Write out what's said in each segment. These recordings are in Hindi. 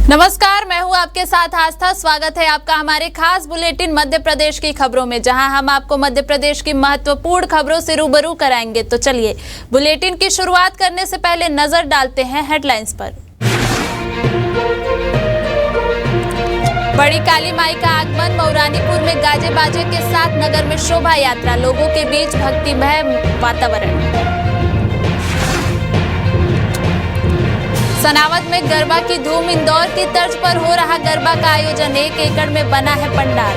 नमस्कार, मैं हूं आपके साथ आस्था। स्वागत है आपका हमारे खास बुलेटिन मध्य प्रदेश की खबरों में, जहां हम आपको मध्य प्रदेश की महत्वपूर्ण खबरों से रूबरू कराएंगे। तो चलिए बुलेटिन की शुरुआत करने से पहले नजर डालते हैं हेडलाइंस पर। बड़ी काली माई का आगमन, मऊरानीपुर में गाजे बाजे के साथ नगर में शोभा यात्रा, लोगों के बीच भक्तिमय वातावरण। सनावद में गरबा की धूम, इंदौर की तर्ज पर हो रहा गरबा का आयोजन, 1 एकड़ में बना है पंडाल।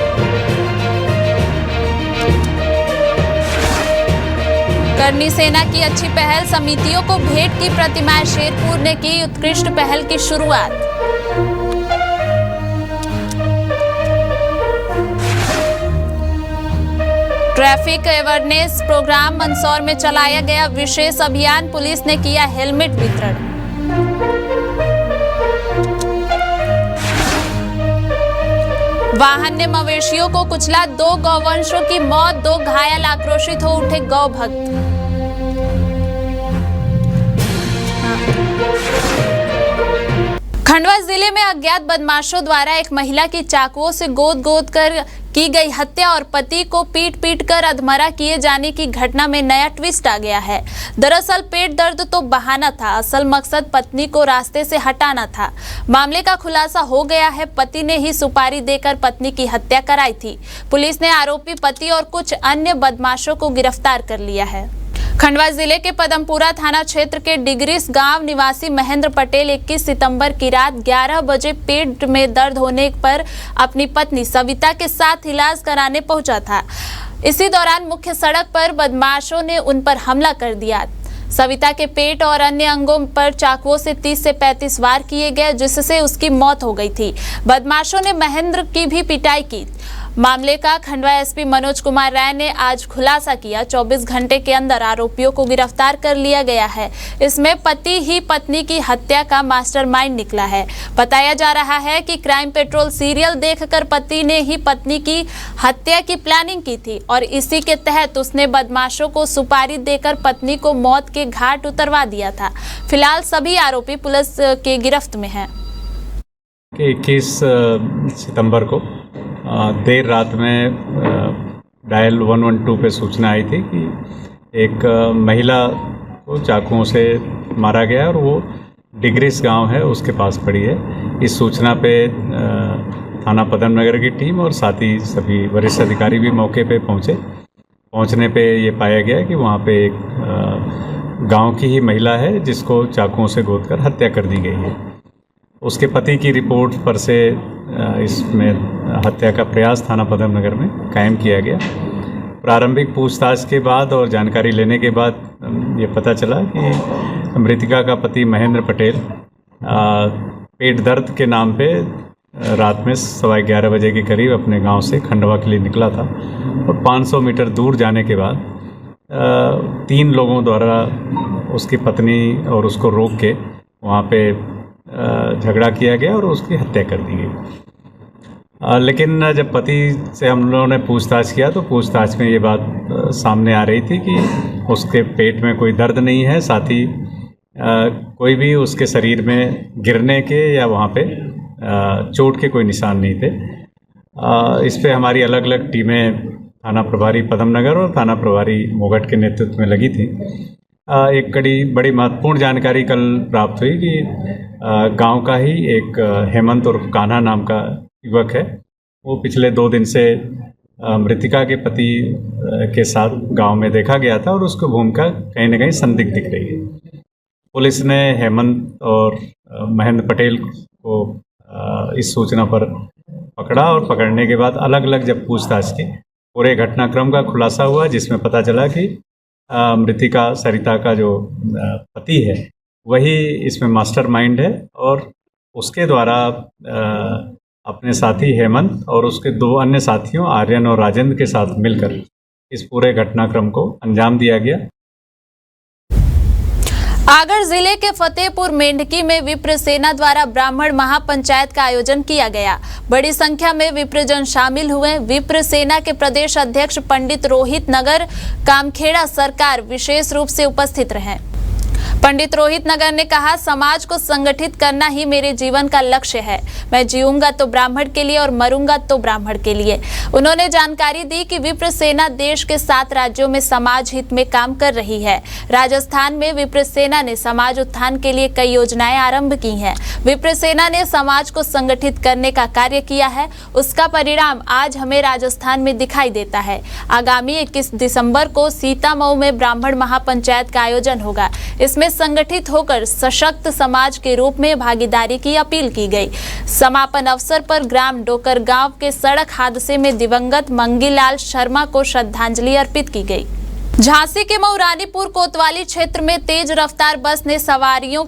करनी सेना की अच्छी पहल, समितियों को भेंट की प्रतिमाएं, शेरपुर ने की उत्कृष्ट पहल की शुरुआत। ट्रैफिक अवेयरनेस प्रोग्राम मंदसौर में चलाया गया विशेष अभियान, पुलिस ने किया हेलमेट वितरण। वाहन ने मवेशियों को कुचला, 2 गौवंशों की मौत, 2 घायल, आक्रोशित हो उठे गौ भक्त। खंडवा जिले में अज्ञात बदमाशों द्वारा एक महिला की चाकुओं से गोद कर की गई हत्या और पति को पीट कर अधमरा किए जाने की घटना में नया ट्विस्ट आ गया है। दरअसल पेट दर्द तो बहाना था, असल मकसद पत्नी को रास्ते से हटाना था। मामले का खुलासा हो गया है, पति ने ही सुपारी देकर पत्नी की हत्या कराई थी। पुलिस ने आरोपी पति और कुछ अन्य बदमाशों को गिरफ्तार कर लिया है। खंडवा जिले के पदमपुरा थाना क्षेत्र के डिगरिस गांव निवासी महेंद्र पटेल 21 सितंबर की रात 11 बजे पेट में दर्द होने पर अपनी पत्नी सविता के साथ इलाज कराने पहुंचा था। इसी दौरान मुख्य सड़क पर बदमाशों ने उन पर हमला कर दिया। सविता के पेट और अन्य अंगों पर चाकुओं से 30 से 35 वार किए गए, जिससे उसकी मौत हो गई थी। बदमाशों ने महेंद्र की भी पिटाई की। मामले का खंडवा एसपी मनोज कुमार राय ने आज खुलासा किया। 24 घंटे के अंदर आरोपियों को गिरफ्तार कर लिया गया है। इसमें पति ही पत्नी की हत्या का मास्टरमाइंड निकला है। बताया जा रहा है कि क्राइम पेट्रोल सीरियल देखकर पति ने ही पत्नी की हत्या की प्लानिंग की थी और इसी के तहत उसने बदमाशों को सुपारी देकर पत्नी को मौत के घाट उतरवा दिया था। फिलहाल सभी आरोपी पुलिस के गिरफ्त में हैं। 21 सितंबर को देर रात में डायल 112 पे सूचना आई थी कि एक महिला को चाकुओं से मारा गया और वो डिगरिस गांव है उसके पास पड़ी है। इस सूचना पे थाना पदम नगर की टीम और साथ ही सभी वरिष्ठ अधिकारी भी मौके पे पहुंचने पे ये पाया गया कि वहाँ पे एक गांव की ही महिला है जिसको चाकुओं से गोदकर हत्या कर दी गई है। उसके पति की रिपोर्ट पर से इसमें हत्या का प्रयास थाना पदम नगर में कायम किया गया। प्रारंभिक पूछताछ के बाद और जानकारी लेने के बाद ये पता चला कि मृतका का पति महेंद्र पटेल पेट दर्द के नाम पे रात में 11:15 बजे के करीब अपने गांव से खंडवा के लिए निकला था और 500 मीटर दूर जाने के बाद 3 लोगों द्वारा उसकी पत्नी और उसको रोक के वहाँ पे झगड़ा किया गया और उसकी हत्या कर दी गई। लेकिन जब पति से हम लोगों ने पूछताछ किया तो पूछताछ में ये बात सामने आ रही थी कि उसके पेट में कोई दर्द नहीं है, साथ ही कोई भी उसके शरीर में गिरने के या वहाँ पे चोट के कोई निशान नहीं थे। इस पे हमारी अलग अलग टीमें थाना प्रभारी पदम नगर और थाना प्रभारी मोगट के नेतृत्व में लगी थी। एक बड़ी महत्वपूर्ण जानकारी कल प्राप्त हुई कि गांव का ही एक हेमंत और कान्हा नाम का युवक है, वो पिछले 2 दिन से मृतिका के पति के साथ गांव में देखा गया था और उसको भूमिका कहीं ना कहीं संदिग्ध दिख रही है। पुलिस ने हेमंत और महेंद्र पटेल को इस सूचना पर पकड़ा और पकड़ने के बाद अलग अलग जब पूछताछ की पूरे घटनाक्रम का खुलासा हुआ, जिसमें पता चला कि मृतिका सरिता का जो पति है वही इसमें मास्टरमाइंड है और उसके द्वारा अपने साथी हेमंत और उसके 2 अन्य साथियों आर्यन और राजेंद्र के साथ मिलकर इस पूरे घटनाक्रम को अंजाम दिया गया। आगर जिले के फतेहपुर मेंढकी में विप्र सेना द्वारा ब्राह्मण महापंचायत का आयोजन किया गया। बड़ी संख्या में विप्रजन शामिल हुए। विप्र सेना के प्रदेश अध्यक्ष पंडित रोहित नगर कामखेड़ा सरकार विशेष रूप से उपस्थित रहे। पंडित रोहित नगर ने कहा, समाज को संगठित करना ही मेरे जीवन का लक्ष्य है। मैं जीऊंगा तो ब्राह्मण के लिए और मरूंगा तो ब्राह्मण के लिए। उन्होंने जानकारी दी कि विप्र सेना देश के 7 राज्यों में समाज हित में काम कर रही है। राजस्थान में विप्र सेना ने समाज उत्थान के लिए कई योजनाएं आरंभ की हैं। विप्र सेना ने समाज को संगठित करने का कार्य किया है, उसका परिणाम आज हमें राजस्थान में दिखाई देता है। आगामी 21 दिसंबर को सीतामऊ में ब्राह्मण महापंचायत का आयोजन होगा। इसमें संगठित होकर सशक्त समाज के रूप में भागीदारी की अपील की गई। समापन अवसर पर ग्राम डोकर गांव के सड़क हादसे में दिवंगत मंगीलाल शर्मा को श्रद्धांजलि अर्पित की गई। झांसी के मऊरानीपुर कोतवाली क्षेत्र में तेज रफ्तार बस ने सवारियों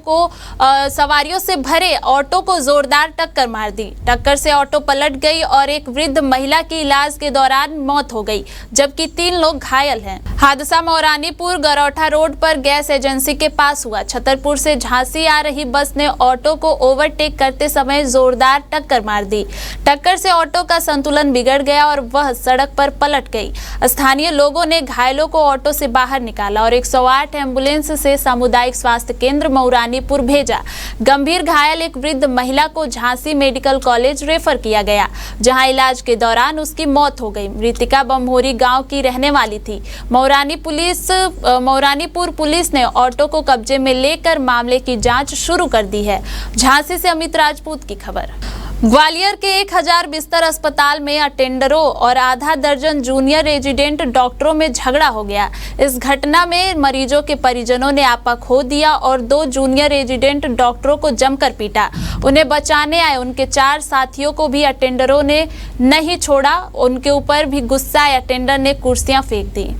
से भरे ऑटो को जोरदार टक्कर मार दी। टक्कर से ऑटो पलट गई और एक वृद्ध महिला की इलाज के दौरान मौत हो गई, जबकि 3 लोग घायल हैं। हादसा मऊरानीपुर गरौठा रोड पर गैस एजेंसी के पास हुआ। छतरपुर से झांसी आ रही बस ने ऑटो को ओवरटेक करते समय जोरदार टक्कर मार दी। टक्कर से ऑटो का संतुलन बिगड़ गया और वह सड़क पर पलट गई। स्थानीय लोगों ने घायलों को ऑटो से बाहर निकाला और 108 एम्बुलेंस से सामुदायिक स्वास्थ्य केंद्र मऊरानीपुर भेजा। गंभीर घायल एक वृद्ध महिला को झांसी मेडिकल कॉलेज रेफर किया गया, जहां इलाज के दौरान उसकी मौत हो गई। मृतिका बमहोरी गांव की रहने वाली थी। मऊरानीपुर पुलिस ने ऑटो को कब्जे में लेकर मामले की जांच शुरू कर दी है। झांसी से अमित राजपूत की खबर। ग्वालियर के 1000 बिस्तर अस्पताल में अटेंडरों और आधा दर्जन जूनियर रेजिडेंट डॉक्टरों में झगड़ा हो गया। इस घटना में मरीजों के परिजनों ने आपा खो दिया और 2 जूनियर रेजिडेंट डॉक्टरों को जमकर पीटा। उन्हें बचाने आए उनके 4 साथियों को भी अटेंडरों ने नहीं छोड़ा। उनके ऊपर भी गुस्सा आए अटेंडर ने कुर्सियां फेंक दी।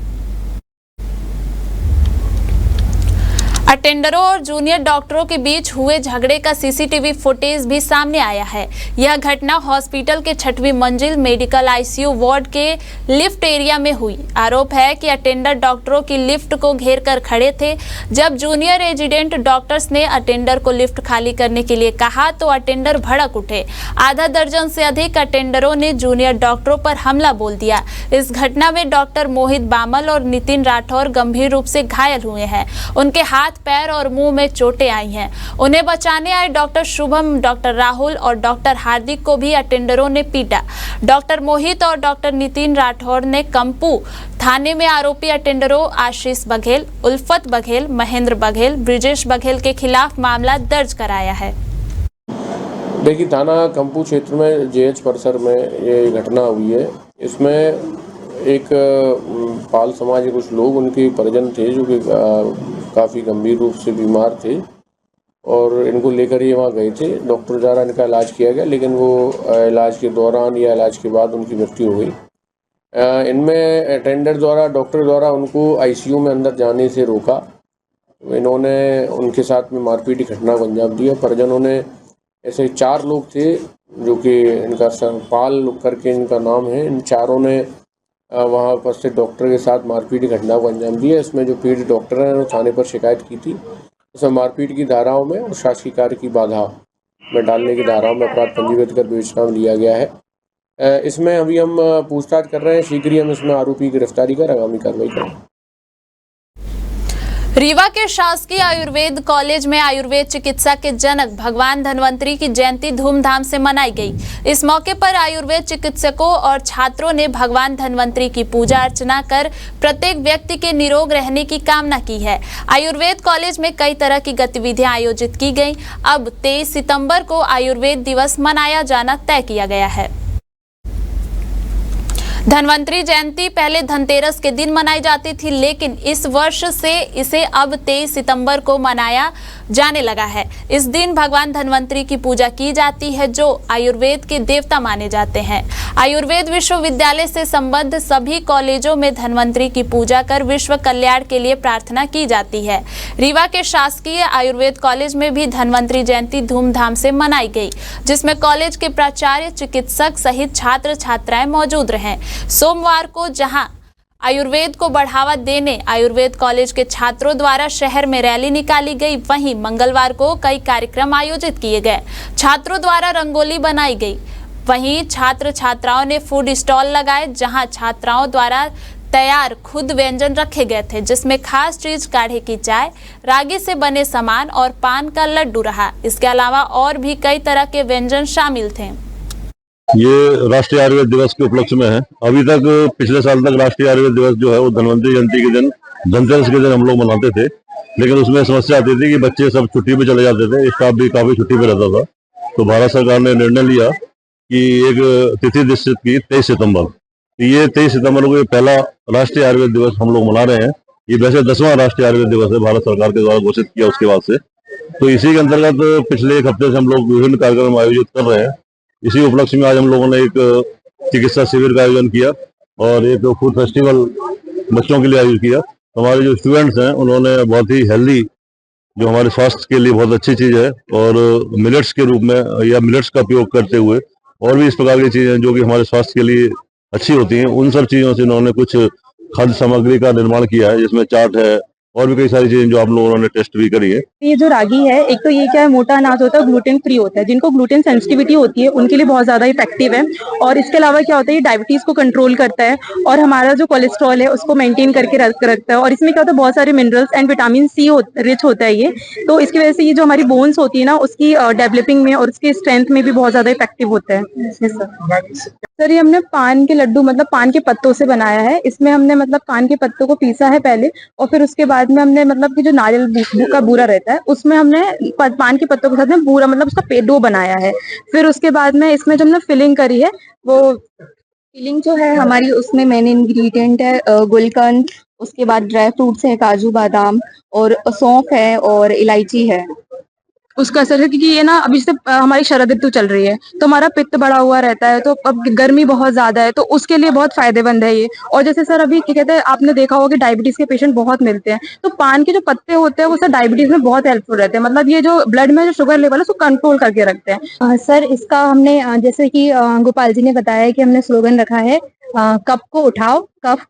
अटेंडरों और जूनियर डॉक्टरों के बीच हुए झगड़े का सीसीटीवी फुटेज भी सामने आया है। यह घटना हॉस्पिटल के 6वीं मंजिल मेडिकल आईसीयू वार्ड के लिफ्ट एरिया में हुई। आरोप है कि अटेंडर डॉक्टरों की लिफ्ट को घेर कर खड़े थे। जब जूनियर रेजिडेंट डॉक्टर्स ने अटेंडर को लिफ्ट खाली करने के लिए कहा तो अटेंडर भड़क उठे। आधा दर्जन से अधिक अटेंडरों ने जूनियर डॉक्टरों पर हमला बोल दिया। इस घटना में डॉक्टर मोहित बामल और नितिन राठौर गंभीर रूप से घायल हुए हैं। उनके हाथ, पैर और मुंह में चोटें आई हैं। उन्हें बचाने आए डॉक्टर शुभम, डॉक्टर राहुल और डॉक्टर हार्दिक को भी अटेंडरों ने पीटा। डॉक्टर मोहित और डॉक्टर नितिन राठौर ने कंपू थाने में आरोपी अटेंडरों आशीष बघेल, उल्फत बघेल, महेंद्र बघेल, ब्रिजेश बघेल के खिलाफ मामला दर्ज कराया है। देखिए, थाना कंपू क्षेत्र में जेएच परिसर में ये घटना हुई है। इसमें एक पाल समाज के कुछ लोग, उनके परिजन थे जो कि काफ़ी गंभीर रूप से बीमार थे और इनको लेकर ये वहाँ गए थे। डॉक्टर द्वारा इनका इलाज किया गया, लेकिन वो इलाज के दौरान या इलाज के बाद उनकी मृत्यु हो गई। इनमें अटेंडर द्वारा, डॉक्टर द्वारा उनको आईसीयू में अंदर जाने से रोका। इन्होंने उनके साथ में मारपीट की घटना को अंजाम दिया। परिजनों ने, ऐसे 4 लोग थे जो कि इनका पाल करके इनका नाम है, इन चारों ने वहाँ उपस्थित डॉक्टर के साथ मारपीट की घटना को अंजाम दिया। इसमें जो पीड़ित डॉक्टर हैं उन्होंने थाने पर शिकायत की थी। इसमें मारपीट की धाराओं में और शासकीय कार्य की बाधा में डालने की धाराओं में अपराध पंजीबद्ध कर विवेचना में लिया गया है। इसमें अभी हम पूछताछ कर रहे हैं। शीघ्र ही हम इसमें आरोपी की गिरफ्तारी कर आगामी कार्रवाई करेंगे। रीवा के शासकीय आयुर्वेद कॉलेज में आयुर्वेद चिकित्सा के जनक भगवान धन्वंतरी की जयंती धूमधाम से मनाई गई। इस मौके पर आयुर्वेद चिकित्सकों और छात्रों ने भगवान धन्वंतरी की पूजा अर्चना कर प्रत्येक व्यक्ति के निरोग रहने की कामना की है। आयुर्वेद कॉलेज में कई तरह की गतिविधियां आयोजित की गई। अब 23 सितंबर को आयुर्वेद दिवस मनाया जाना तय किया गया है। धन्वंतरी जयंती पहले धनतेरस के दिन मनाई जाती थी, लेकिन इस वर्ष से इसे अब 23 सितंबर को मनाया जाने लगा है। इस दिन भगवान धन्वंतरी की पूजा की जाती है, जो आयुर्वेद के देवता माने जाते हैं। आयुर्वेद विश्वविद्यालय से संबद्ध सभी कॉलेजों में धन्वंतरी की पूजा कर विश्व कल्याण के लिए प्रार्थना की जाती है। रीवा के शासकीय आयुर्वेद कॉलेज में भी धन्वंतरी जयंती धूमधाम से मनाई गई, जिसमें कॉलेज के प्राचार्य, चिकित्सक सहित छात्र छात्राएं मौजूद रहे। सोमवार को जहां आयुर्वेद को बढ़ावा देने आयुर्वेद कॉलेज के छात्रों द्वारा शहर में रैली निकाली गई, वहीं मंगलवार को कई कार्यक्रम आयोजित किए गए। छात्रों द्वारा रंगोली बनाई गई। वहीं छात्र छात्राओं ने फूड स्टॉल लगाए, जहां छात्राओं द्वारा तैयार खुद व्यंजन रखे गए थे, जिसमें खास चीज काढ़े की चाय, रागी से बने सामान और पान का लड्डू रहा। इसके अलावा और भी कई तरह के व्यंजन शामिल थे। ये राष्ट्रीय आयुर्वेद दिवस के उपलक्ष्य में है। अभी तक पिछले साल तक राष्ट्रीय आयुर्वेद दिवस जो है वो धन्वंतरि जयंती के दिन, धनतेरस के दिन हम लोग मनाते थे, लेकिन उसमें समस्या आती थी कि बच्चे सब छुट्टी पे चले जाते थे, स्टाफ भी काफी छुट्टी पे रहता था। तो भारत सरकार ने निर्णय लिया कि एक तिथि निश्चित की 23 सितंबर। ये 23 सितंबर को ये पहला राष्ट्रीय आयुर्वेद दिवस हम लोग मना रहे हैं। ये वैसे 10वां राष्ट्रीय आयुर्वेद दिवस है, भारत सरकार के द्वारा घोषित किया उसके बाद से। तो इसी के अंतर्गत पिछले एक हफ्ते से हम लोग विभिन्न कार्यक्रम आयोजित कर रहे हैं। इसी उपलक्ष्य में आज हम लोगों ने एक चिकित्सा शिविर का आयोजन किया और एक फूड फेस्टिवल बच्चों के लिए आयोजित किया। हमारे जो स्टूडेंट्स हैं उन्होंने बहुत ही हेल्दी, जो हमारे स्वास्थ्य के लिए बहुत अच्छी चीज है, और मिलेट्स के रूप में या मिलेट्स का उपयोग करते हुए और भी इस प्रकार की चीजें जो कि हमारे स्वास्थ्य के लिए अच्छी होती हैं, उन सब चीजों से उन्होंने कुछ खाद्य सामग्री का निर्माण किया है, जिसमें चाट है और भी कई सारी चीजें जो आप लोगों ने टेस्ट भी करी है। ये जो रागी है, एक तो ये क्या है, मोटा अनाज होता है, ग्लूटेन फ्री होता है। जिनको ग्लूटेन सेंसिटिविटी होती है उनके लिए बहुत ज्यादा इफेक्टिव है। और इसके अलावा क्या होता है, ये डायबिटीज को कंट्रोल करता है और हमारा जो कोलेस्ट्रॉल है उसको मेंटेन करके रखता है। और इसमें क्या होता है, बहुत सारे minerals and vitamin C rich होता है ये। तो इसकी वजह से ये जो हमारी बोन्स होती है ना, उसकी डेवलपिंग में और उसके स्ट्रेंथ में भी बहुत ज्यादा इफेक्टिव होता है। सर ये हमने पान के लड्डू मतलब पान के पत्तों से बनाया है। इसमें हमने मतलब पान के पत्तों को पीसा है पहले, और फिर उसके बाद में हमने मतलब कि जो नारियल का बूरा रहता है उसमें हमने पान के पत्तों के साथ में बूरा मतलब उसका डो बनाया है। फिर उसके बाद में इसमें जो हमने फिलिंग करी है, वो फिलिंग जो है हमारी, उसमें मेन इंग्रेडिएंट है गुलकंद, उसके बाद ड्राई फ्रूट्स है, काजू बादाम और सौंफ है और इलायची है। उसका असर है क्योंकि ये ना अभी से हमारी शरद ऋतु चल रही है तो हमारा पित्त बढ़ा हुआ रहता है, तो अब गर्मी बहुत ज्यादा है तो उसके लिए बहुत फायदेमंद है ये। और जैसे सर अभी क्या कहते हैं, आपने देखा होगा कि डायबिटीज के पेशेंट बहुत मिलते हैं, तो पान के जो पत्ते होते हैं वो सर डायबिटीज में बहुत हेल्पफुल रहते हैं। मतलब ये जो ब्लड में जो शुगर लेवल है उसको कंट्रोल करके रखते हैं। सर इसका हमने जैसे कि गोपाल जी ने बताया कि हमने स्लोगन रखा है, कफ को उठाओ, कफ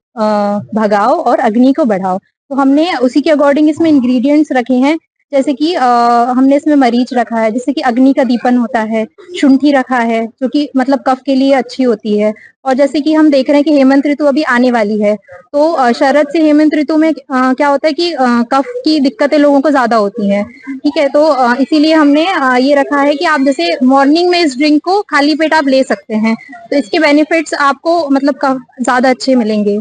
भगाओ और अग्नि को बढ़ाओ। तो हमने उसी के अकॉर्डिंग इसमें इंग्रेडिएंट्स रखे हैं। जैसे कि हमने इसमें मरीच रखा है, जैसे कि अग्नि का दीपन होता है, शुंठी रखा है जो कि मतलब कफ के लिए अच्छी होती है। और जैसे कि हम देख रहे हैं कि हेमंत ऋतु अभी आने वाली है, तो शरद से हेमंत ऋतु में क्या होता है कि कफ की दिक्कतें लोगों को ज्यादा होती हैं। ठीक है, तो इसीलिए हमने ये रखा है कि आप जैसे मॉर्निंग में इस ड्रिंक को खाली पेट आप ले सकते हैं, तो इसके बेनिफिट्स आपको मतलब ज्यादा अच्छे मिलेंगे।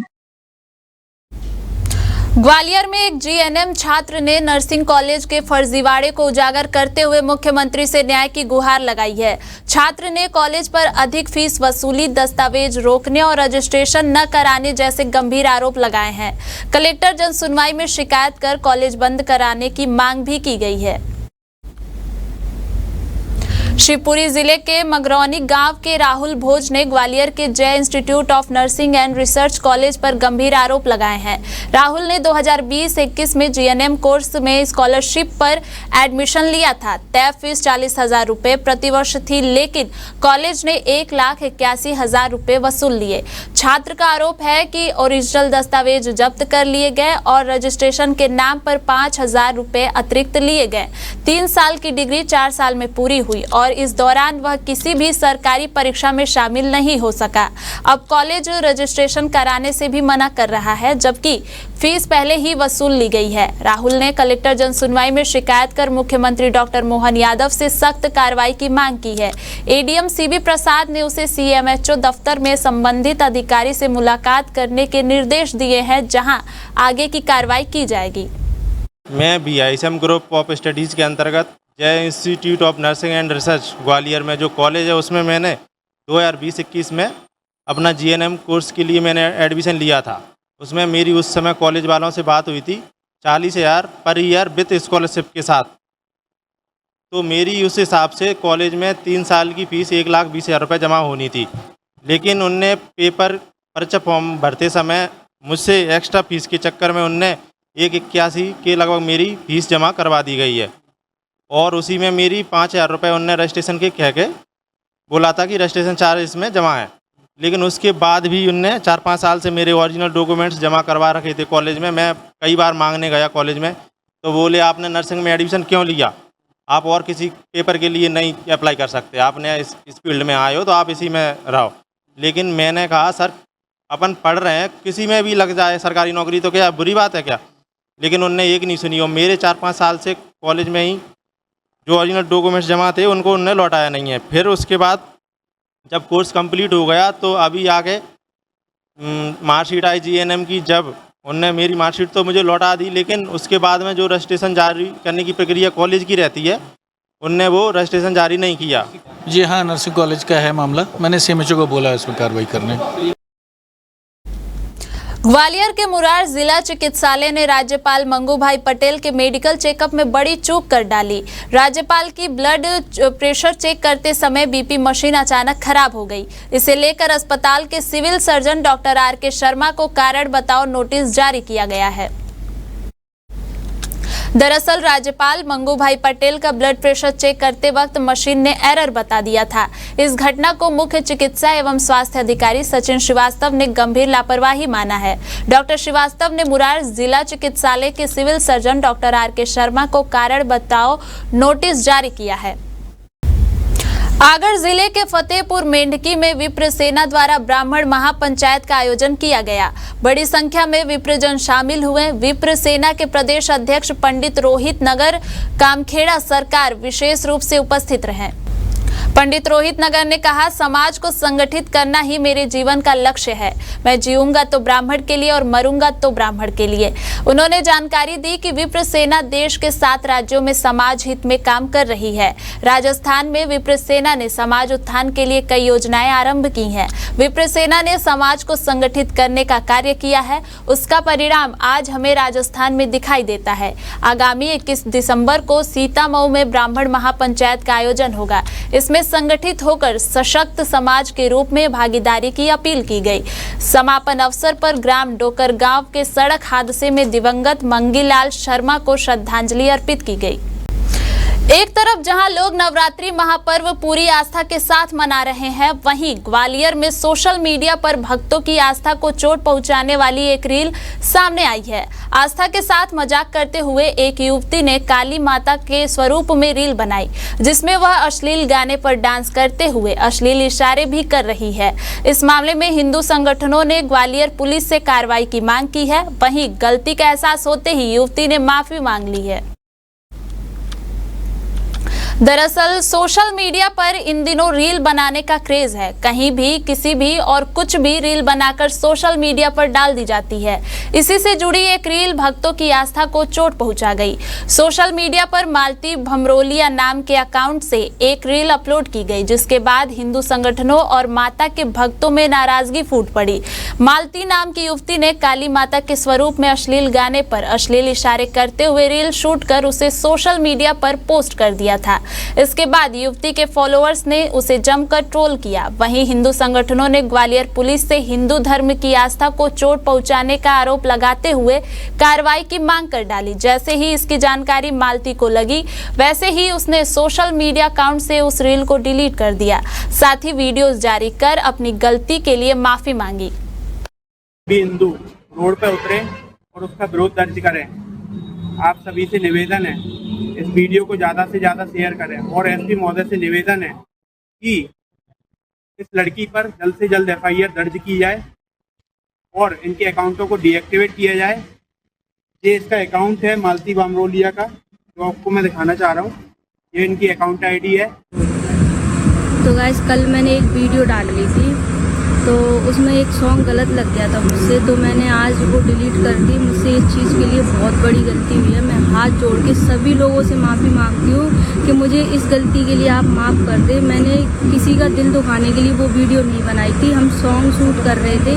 ग्वालियर में एक जीएनएम छात्र ने नर्सिंग कॉलेज के फर्जीवाड़े को उजागर करते हुए मुख्यमंत्री से न्याय की गुहार लगाई है। छात्र ने कॉलेज पर अधिक फीस वसूली, दस्तावेज रोकने और रजिस्ट्रेशन न कराने जैसे गंभीर आरोप लगाए हैं। कलेक्टर जनसुनवाई में शिकायत कर कॉलेज बंद कराने की मांग भी की गई है। शिवपुरी जिले के मगरौनी गांव के राहुल भोज ने ग्वालियर के जय institute of nursing and research college पर गंभीर आरोप लगाए हैं। राहुल ने 2020-21 में जीएनएम कोर्स में स्कॉलरशिप पर एडमिशन लिया था। तय फीस 40,000 रुपये प्रतिवर्ष थी, लेकिन कॉलेज ने 1,81,000 रुपये वसूल लिए। छात्र का आरोप है कि ओरिजिनल दस्तावेज जब्त कर लिए गए और रजिस्ट्रेशन के नाम पर 5,000 रुपये अतिरिक्त लिए गए। 3 साल की डिग्री 4 साल में पूरी हुई और इस दौरान वह किसी भी सरकारी परीक्षा में शामिल नहीं हो सका। अब कॉलेज रजिस्ट्रेशन कराने से भी मना कर रहा है, जबकि फीस पहले ही वसूल ली गई है। राहुल ने कलेक्टर जनसुनवाई में शिकायत कर मुख्यमंत्री डॉक्टर मोहन यादव से सख्त कार्रवाई की मांग की है। एडीएम सीबी प्रसाद ने उसे सीएमएचओ दफ्तर में संबंधित अधिकारी से मुलाकात करने के निर्देश दिए हैं, जहां आगे की कार्रवाई की जाएगी। मैं बीआईएसएम ग्रुप ऑफ स्टडीज़ के अंतर्गत जय institute of nursing and research Gwalior में जो कॉलेज है उसमें मैंने 2020-21 में अपना जीएनएम कोर्स के लिए मैंने एडमिशन लिया था। उसमें मेरी उस समय कॉलेज वालों से बात हुई थी 40,000 पर ईयर विद स्कॉलरशिप के साथ। तो मेरी उस हिसाब से कॉलेज में 3 साल की फ़ीस 1,20,000 रुपये जमा होनी थी, लेकिन उनने पेपर पर्चा फॉर्म भरते समय मुझसे एक्स्ट्रा फीस के चक्कर में उनने 1,81 के लगभग मेरी फ़ीस जमा करवा दी गई है। और उसी में मेरी 5,000 रुपये उनने रजिस्ट्रेशन के कह के बोला था कि रजिस्ट्रेशन चार्ज इसमें जमा है, लेकिन उसके बाद भी उनने 4-5 साल से मेरे ओरिजिनल डॉक्यूमेंट्स जमा करवा रखे थे कॉलेज में। मैं कई बार मांगने गया कॉलेज में, तो बोले आपने नर्सिंग में एडमिशन क्यों लिया, आप और किसी पेपर के लिए नहीं अप्लाई कर सकते, आपने इस फील्ड में आए हो तो आप इसी में रहो। लेकिन मैंने कहा सर अपन पढ़ रहे हैं, किसी में भी लग जाए सरकारी नौकरी तो क्या बुरी बात है क्या? लेकिन उनने एक नहीं सुनी और मेरे 4-5 साल से कॉलेज में ही जो ओरिजिनल डॉक्यूमेंट्स जमा थे उनको उनने लौटाया नहीं है। फिर उसके बाद जब कोर्स कंप्लीट हो गया तो अभी आके मार्कशीट आई जीएनएम की, जब उनने मेरी मार्कशीट तो मुझे लौटा दी, लेकिन उसके बाद में जो रजिस्ट्रेशन जारी करने की प्रक्रिया कॉलेज की रहती है उनने वो रजिस्ट्रेशन जारी नहीं किया। जी हाँ, नर्सिंग कॉलेज का है मामला, मैंने सीएमएचओ को बोला इसमें कार्रवाई करने। ग्वालियर के मुरार जिला चिकित्सालय ने राज्यपाल मंगूभाई पटेल के मेडिकल चेकअप में बड़ी चूक कर डाली। राज्यपाल की ब्लड प्रेशर चेक करते समय बीपी मशीन अचानक खराब हो गई। इसे लेकर अस्पताल के civil surgeon doctor R K. Sharma को कारण बताओ नोटिस जारी किया गया है। दरअसल राज्यपाल मंगूभाई पटेल का ब्लड प्रेशर चेक करते वक्त मशीन ने एरर बता दिया था। इस घटना को मुख्य चिकित्सा एवं स्वास्थ्य अधिकारी सचिन श्रीवास्तव ने गंभीर लापरवाही माना है। डॉक्टर श्रीवास्तव ने मुरार जिला चिकित्सालय के civil surgeon doctor R K. Sharma को कारण बताओ नोटिस जारी किया है। आगर जिले के फतेहपुर मेंढकी में विप्र सेना द्वारा ब्राह्मण महापंचायत का आयोजन किया गया। बड़ी संख्या में विप्रजन शामिल हुए। विप्र सेना के प्रदेश अध्यक्ष पंडित रोहित नगर कामखेड़ा सरकार विशेष रूप से उपस्थित रहे। पंडित रोहित नगर ने कहा, समाज को संगठित करना ही मेरे जीवन का लक्ष्य है। मैं जीऊंगा तो ब्राह्मण के लिए और मरूंगा तो ब्राह्मण के लिए। उन्होंने जानकारी दी कि विप्र सेना देश के 7 राज्यों में समाज हित में काम कर रही है। राजस्थान में विप्र सेना ने समाज उत्थान के लिए कई योजनाएं आरंभ की हैं। विप्र सेना ने समाज को संगठित करने का कार्य किया है, उसका परिणाम आज हमें राजस्थान में दिखाई देता है। आगामी 21 दिसंबर को सीतामऊ में ब्राह्मण महापंचायत का आयोजन होगा। इसमें संगठित होकर सशक्त समाज के रूप में भागीदारी की अपील की गई। समापन अवसर पर ग्राम डोकर गांव के सड़क हादसे में दिवंगत मंगीलाल शर्मा को श्रद्धांजलि अर्पित की गई। एक तरफ जहां लोग नवरात्रि महापर्व पूरी आस्था के साथ मना रहे हैं, वहीं ग्वालियर में सोशल मीडिया पर भक्तों की आस्था को चोट पहुंचाने वाली एक रील सामने आई है। आस्था के साथ मजाक करते हुए एक युवती ने काली माता के स्वरूप में रील बनाई, जिसमें वह अश्लील गाने पर डांस करते हुए अश्लील इशारे भी कर रही है। इस मामले में हिंदू संगठनों ने ग्वालियर पुलिस से कार्रवाई की मांग की है। वहीं गलती का एहसास होते ही युवती ने माफी मांग ली है। दरअसल सोशल मीडिया पर इन दिनों रील बनाने का क्रेज है। कहीं भी किसी भी और कुछ भी रील बनाकर सोशल मीडिया पर डाल दी जाती है। इसी से जुड़ी एक रील भक्तों की आस्था को चोट पहुंचा गई। सोशल मीडिया पर मालती भमरोलिया नाम के अकाउंट से एक रील अपलोड की गई, जिसके बाद हिंदू संगठनों और माता के भक्तों में नाराजगी फूट पड़ी। मालती नाम की युवती ने काली माता के स्वरूप में अश्लील गाने पर अश्लील इशारे करते हुए रील शूट कर उसे सोशल मीडिया पर पोस्ट कर दिया था। इसके बाद युवती के फॉलोअर्स ने उसे जमकर ट्रोल किया। वहीं हिंदू संगठनों ने ग्वालियर पुलिस से हिंदू धर्म की आस्था को चोट पहुंचाने का आरोप लगाते हुए कार्रवाई की मांग कर डाली। जैसे ही इसकी जानकारी मालती को लगी, वैसे ही उसने सोशल मीडिया अकाउंट से उस रील को डिलीट कर दिया। साथ ही वीडियोस जारी कर अपनी गलती के लिए माफी मांगी। हिंदू रोड पे उतरे और उसका विरोध दर्ज करें। आप सभी से निवेदन है, इस वीडियो को ज़्यादा से ज़्यादा शेयर करें और एसपी महोदय से निवेदन है कि इस लड़की पर जल्द से जल्द एफआईआर दर्ज की जाए और इनके अकाउंटों को डीएक्टिवेट किया जाए। ये इसका अकाउंट है मालती भमरोलिया का, जो आपको मैं दिखाना चाह रहा हूँ। ये इनकी अकाउंट आईडी है। तो गाइस, कल मैंने एक वीडियो डाल ली थी, तो उसमें एक सॉन्ग गलत लग गया था मुझसे, तो मैंने आज वो डिलीट कर दी। मुझसे इस चीज़ के लिए बहुत बड़ी गलती हुई है। मैं हाथ जोड़ के सभी लोगों से माफ़ी मांगती हूँ कि मुझे इस गलती के लिए आप माफ़ कर दें। मैंने किसी का दिल दुखाने के लिए वो वीडियो नहीं बनाई थी। हम सॉन्ग शूट कर रहे थे,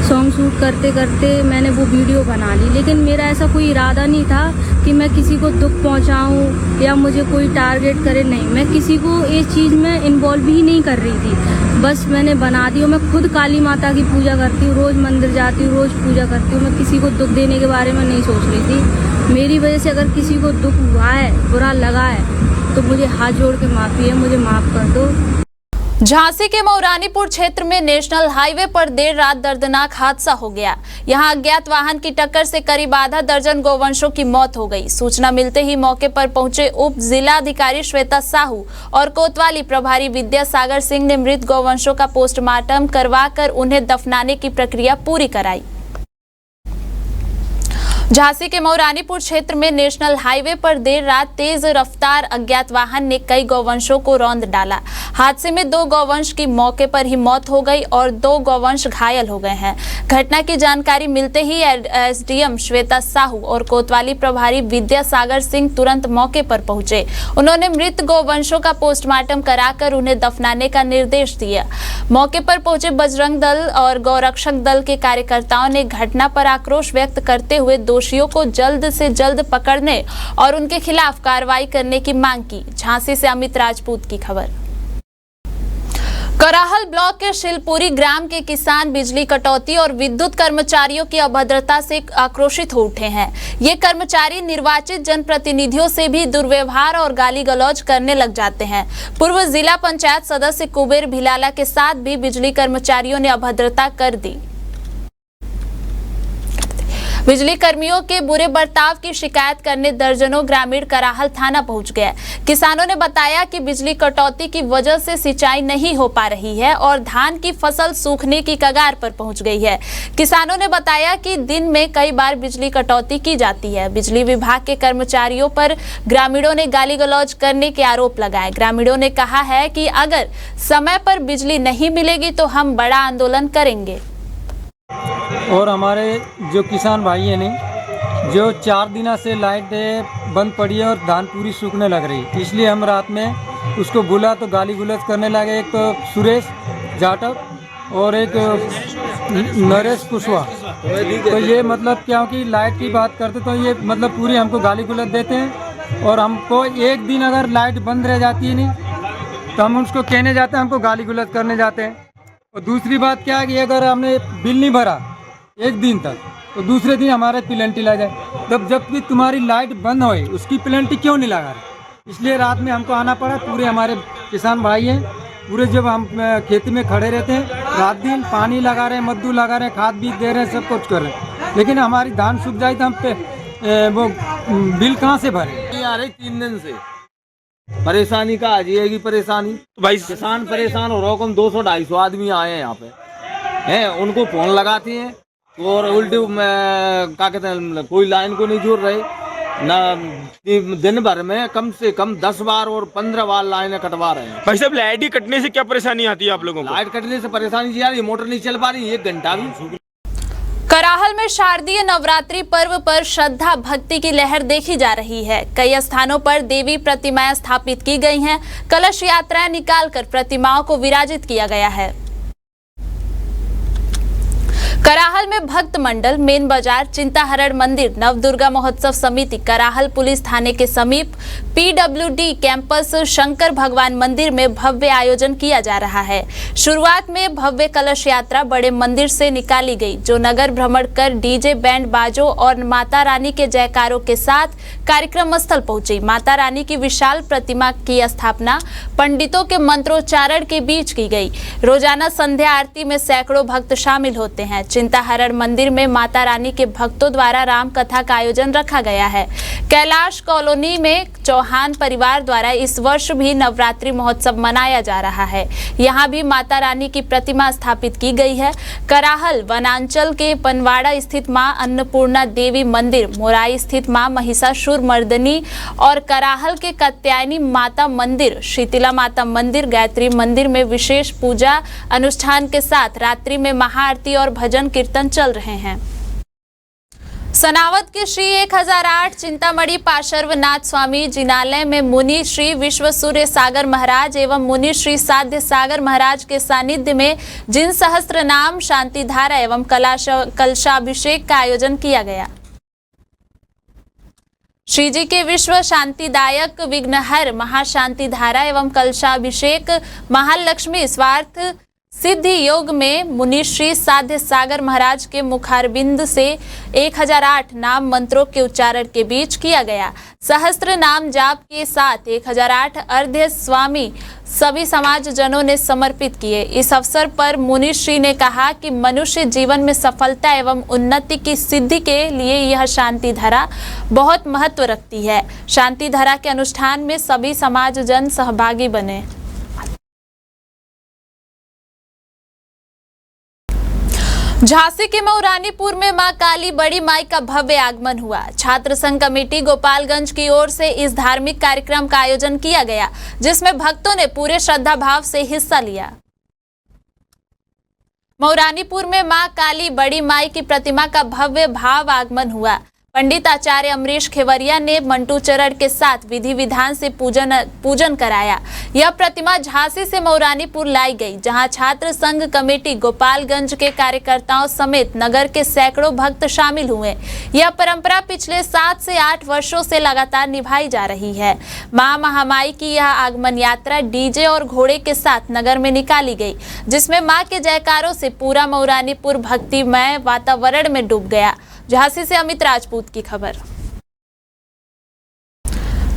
सॉन्ग शूट करते करते मैंने वो वीडियो बना ली, लेकिन मेरा ऐसा कोई इरादा नहीं था कि मैं किसी को दुख पहुंचाऊं या मुझे कोई टारगेट करे। नहीं, मैं किसी को इस चीज़ में इन्वॉल्व ही नहीं कर रही थी। बस मैंने बना दी। मैं खुद काली माता की पूजा करती हूँ, रोज़ मंदिर जाती हूँ, रोज़ पूजा करती हूँ। मैं किसी को दुख देने के बारे में नहीं सोच रही थी। मेरी वजह से अगर किसी को दुख हुआ है, बुरा लगा है, तो मुझे हाथ जोड़ के माफ़ी है, मुझे माफ़ कर दो। झांसी के मऊरानीपुर क्षेत्र में नेशनल हाईवे पर देर रात दर्दनाक हादसा हो गया। यहां अज्ञात वाहन की टक्कर से करीब आधा दर्जन गौवंशों की मौत हो गई। सूचना मिलते ही मौके पर पहुंचे उप जिलाधिकारी श्वेता साहू और कोतवाली प्रभारी विद्यासागर सिंह ने मृत गौवंशों का पोस्टमार्टम करवाकर उन्हें दफनाने की प्रक्रिया पूरी कराई। झांसी के मऊरानीपुर क्षेत्र में नेशनल हाईवे पर देर रात तेज रफ्तार अज्ञात वाहन ने कई गौवंशों को रौंद डाला। हादसे में 2 गौवंश की मौके पर ही मौत हो गई और 2 गौवंश घायल हो गए हैं। घटना की जानकारी मिलते ही एसडीएम श्वेता साहू और कोतवाली प्रभारी विद्यासागर सिंह तुरंत मौके पर पहुंचे। उन्होंने मृत गौवंशों का पोस्टमार्टम कराकर उन्हें दफनाने का निर्देश दिया। मौके पर पहुंचे बजरंग दल और गौरक्षक दल के कार्यकर्ताओं ने घटना पर आक्रोश व्यक्त करते हुए दोषियों को जल्द से जल्द पकड़ने और उनके खिलाफ कार्रवाई करने की मांग की। झांसी से अमित राजपूत की खबर। कराहल ब्लॉक के शिलपुरी ग्राम के किसान बिजली कटौती और विद्युत कर्मचारियों की अभद्रता से आक्रोशित हो उठे हैं। ये कर्मचारी निर्वाचित जनप्रतिनिधियों से भी दुर्व्यवहार और गाली गलौज करने लग जाते हैं। पूर्व जिला पंचायत सदस्य कुबेर भिलाला के साथ भी बिजली कर्मचारियों ने अभद्रता कर दी। बिजली कर्मियों के बुरे बर्ताव की शिकायत करने दर्जनों ग्रामीण कराहल थाना पहुंच गए। किसानों ने बताया कि बिजली कटौती की वजह से सिंचाई नहीं हो पा रही है और धान की फसल सूखने की कगार पर पहुंच गई है। किसानों ने बताया कि दिन में कई बार बिजली कटौती की जाती है। बिजली विभाग के कर्मचारियों पर ग्रामीणों ने गाली गलौज करने के आरोप लगाए। ग्रामीणों ने कहा है कि अगर समय पर बिजली नहीं मिलेगी तो हम बड़ा आंदोलन करेंगे। और हमारे जो किसान भाई हैं ने जो 4 दिनों से लाइट बंद पड़ी है और धान पूरी सूखने लग रही, इसलिए हम रात में उसको बुला तो गाली गुलज करने लगे। एक तो सुरेश जाटव और एक नरेश कुशवाहा। तो ये मतलब क्योंकि लाइट की बात करते तो ये मतलब पूरी हमको गाली गुलज देते हैं और हमको एक दिन अगर लाइट बंद रह जाती है नहीं तो हम उसको कहने जाते हैं, हमको गाली गुलज करने जाते हैं। और दूसरी बात क्या है कि अगर हमने बिल नहीं भरा एक दिन तक तो दूसरे दिन हमारे पेनल्टी लग जाए। तब जबकि तुम्हारी लाइट बंद होए उसकी पेनल्टी क्यों नहीं लगा रहे? इसलिए रात में हमको आना पड़ा। पूरे हमारे किसान भाई हैं पूरे, जब हम खेती में खड़े रहते हैं रात दिन पानी लगा रहे हैं, मद्दू लगा रहे हैं, खाद बीज दे रहे हैं, सब कुछ कर रहे हैं, लेकिन हमारी धान सूख जाए तो हम पे वो बिल कहाँ से भरे? आ रहे 3 दिन से परेशानी का आ जाएगी परेशानी। तो भाई किसान परेशान हो रहा हो। कम 200-250 आदमी आए हैं यहाँ पे हैं, उनको फोन लगाते हैं और उल्टे क्या कहते हैं कोई लाइन को नहीं जोड़ रहे ना। दिन भर में कम से कम 10 बार और 15 बार लाइनें कटवा रहे हैं। भाई साहब लाइट ही कटने से क्या परेशानी आती है आप लोगों को? लाइट कटने से परेशानी यार, ये मोटर नहीं चल पा रही 1 घंटा भी। कराहल में शारदीय नवरात्रि पर्व पर श्रद्धा भक्ति की लहर देखी जा रही है। कई स्थानों पर देवी प्रतिमाएं स्थापित की गई हैं। कलश यात्राएं निकालकर प्रतिमाओं को विराजित किया गया है। कराहल में भक्त मंडल, मेन बाजार, चिंताहरण मंदिर, नवदुर्गा महोत्सव समिति, कराहल पुलिस थाने के समीप पीडब्ल्यूडी कैंपस, शंकर भगवान मंदिर में भव्य आयोजन किया जा रहा है। शुरुआत में भव्य कलश यात्रा बड़े मंदिर से निकाली गई, जो नगर भ्रमण कर डीजे, बैंड बाजों और माता रानी के जयकारों के साथ कार्यक्रम स्थल पहुंची। माता रानी की विशाल प्रतिमा की स्थापना पंडितों के मंत्रोच्चारण के बीच की गई। रोजाना संध्या आरती में सैकड़ों भक्त शामिल होते हैं। चिंताहरण मंदिर में माता रानी के भक्तों द्वारा राम कथा का आयोजन रखा गया है। कैलाश कॉलोनी में चौहान परिवार द्वारा इस वर्ष भी नवरात्रि महोत्सव मनाया जा रहा है। यहाँ भी माता रानी की प्रतिमा स्थापित की गई है। कराहल वनांचल के पनवाड़ा स्थित मां अन्नपूर्णा देवी मंदिर, मोराई स्थित मां महिषासुर मर्दनी और कराहल के कात्यायनी माता मंदिर, शीतला माता मंदिर, गायत्री मंदिर में विशेष पूजा अनुष्ठान के साथ रात्रि में महाआरती और भजन कीर्तन चल रहे हैं। सनावद के श्री 1008 चिंतामणि पार्श्वनाथ स्वामी जिनालय में मुनि श्री विश्व सूर्य सागर महाराज एवं मुनि श्री साध्य सागर महाराज के सानिध्य में जिन सहस्त्र नाम शांति धारा एवं कलशाभिषेक का आयोजन किया गया। श्री जी के विश्व शांतिदायक विघ्नहर महाशांति धारा एवं कलशाभिषेक महालक्ष्मी स्वार्थ सिद्धि योग में मुनिश्री साध्य सागर महाराज के मुखारबिंद से 1008 नाम मंत्रों के उच्चारण के बीच किया गया। सहस्त्र नाम जाप के साथ 1008 अर्घ्य स्वामी सभी समाज जनों ने समर्पित किए। इस अवसर पर मुनिश्री ने कहा कि मनुष्य जीवन में सफलता एवं उन्नति की सिद्धि के लिए यह शांति धारा बहुत महत्व रखती है। शांति धारा के अनुष्ठान में सभी समाज जन सहभागी बने। झांसी के मऊरानीपुर में मां काली बड़ी माई का भव्य आगमन हुआ। छात्र संघ कमेटी गोपालगंज की ओर से इस धार्मिक कार्यक्रम का आयोजन किया गया, जिसमें भक्तों ने पूरे श्रद्धा भाव से हिस्सा लिया। मऊरानीपुर में मां काली बड़ी माई की प्रतिमा का भव्य भाव आगमन हुआ। पंडित आचार्य अमरीश खेवरिया ने मंटू चरण के साथ विधि विधान से पूजन कराया। यह प्रतिमा झांसी से मऊरानीपुर लाई गई, जहां छात्र संघ कमेटी गोपालगंज के कार्यकर्ताओं समेत नगर के सैकड़ों भक्त शामिल हुए। यह परंपरा पिछले 7 से 8 वर्षों से लगातार निभाई जा रही है। मां महामाई की यह आगमन यात्रा डीजे और घोड़े के साथ नगर में निकाली गई, जिसमें मां के जयकारों से पूरा मऊरानीपुर भक्तिमय वातावरण में डूब गया। झांसी से अमित राजपूत की खबर।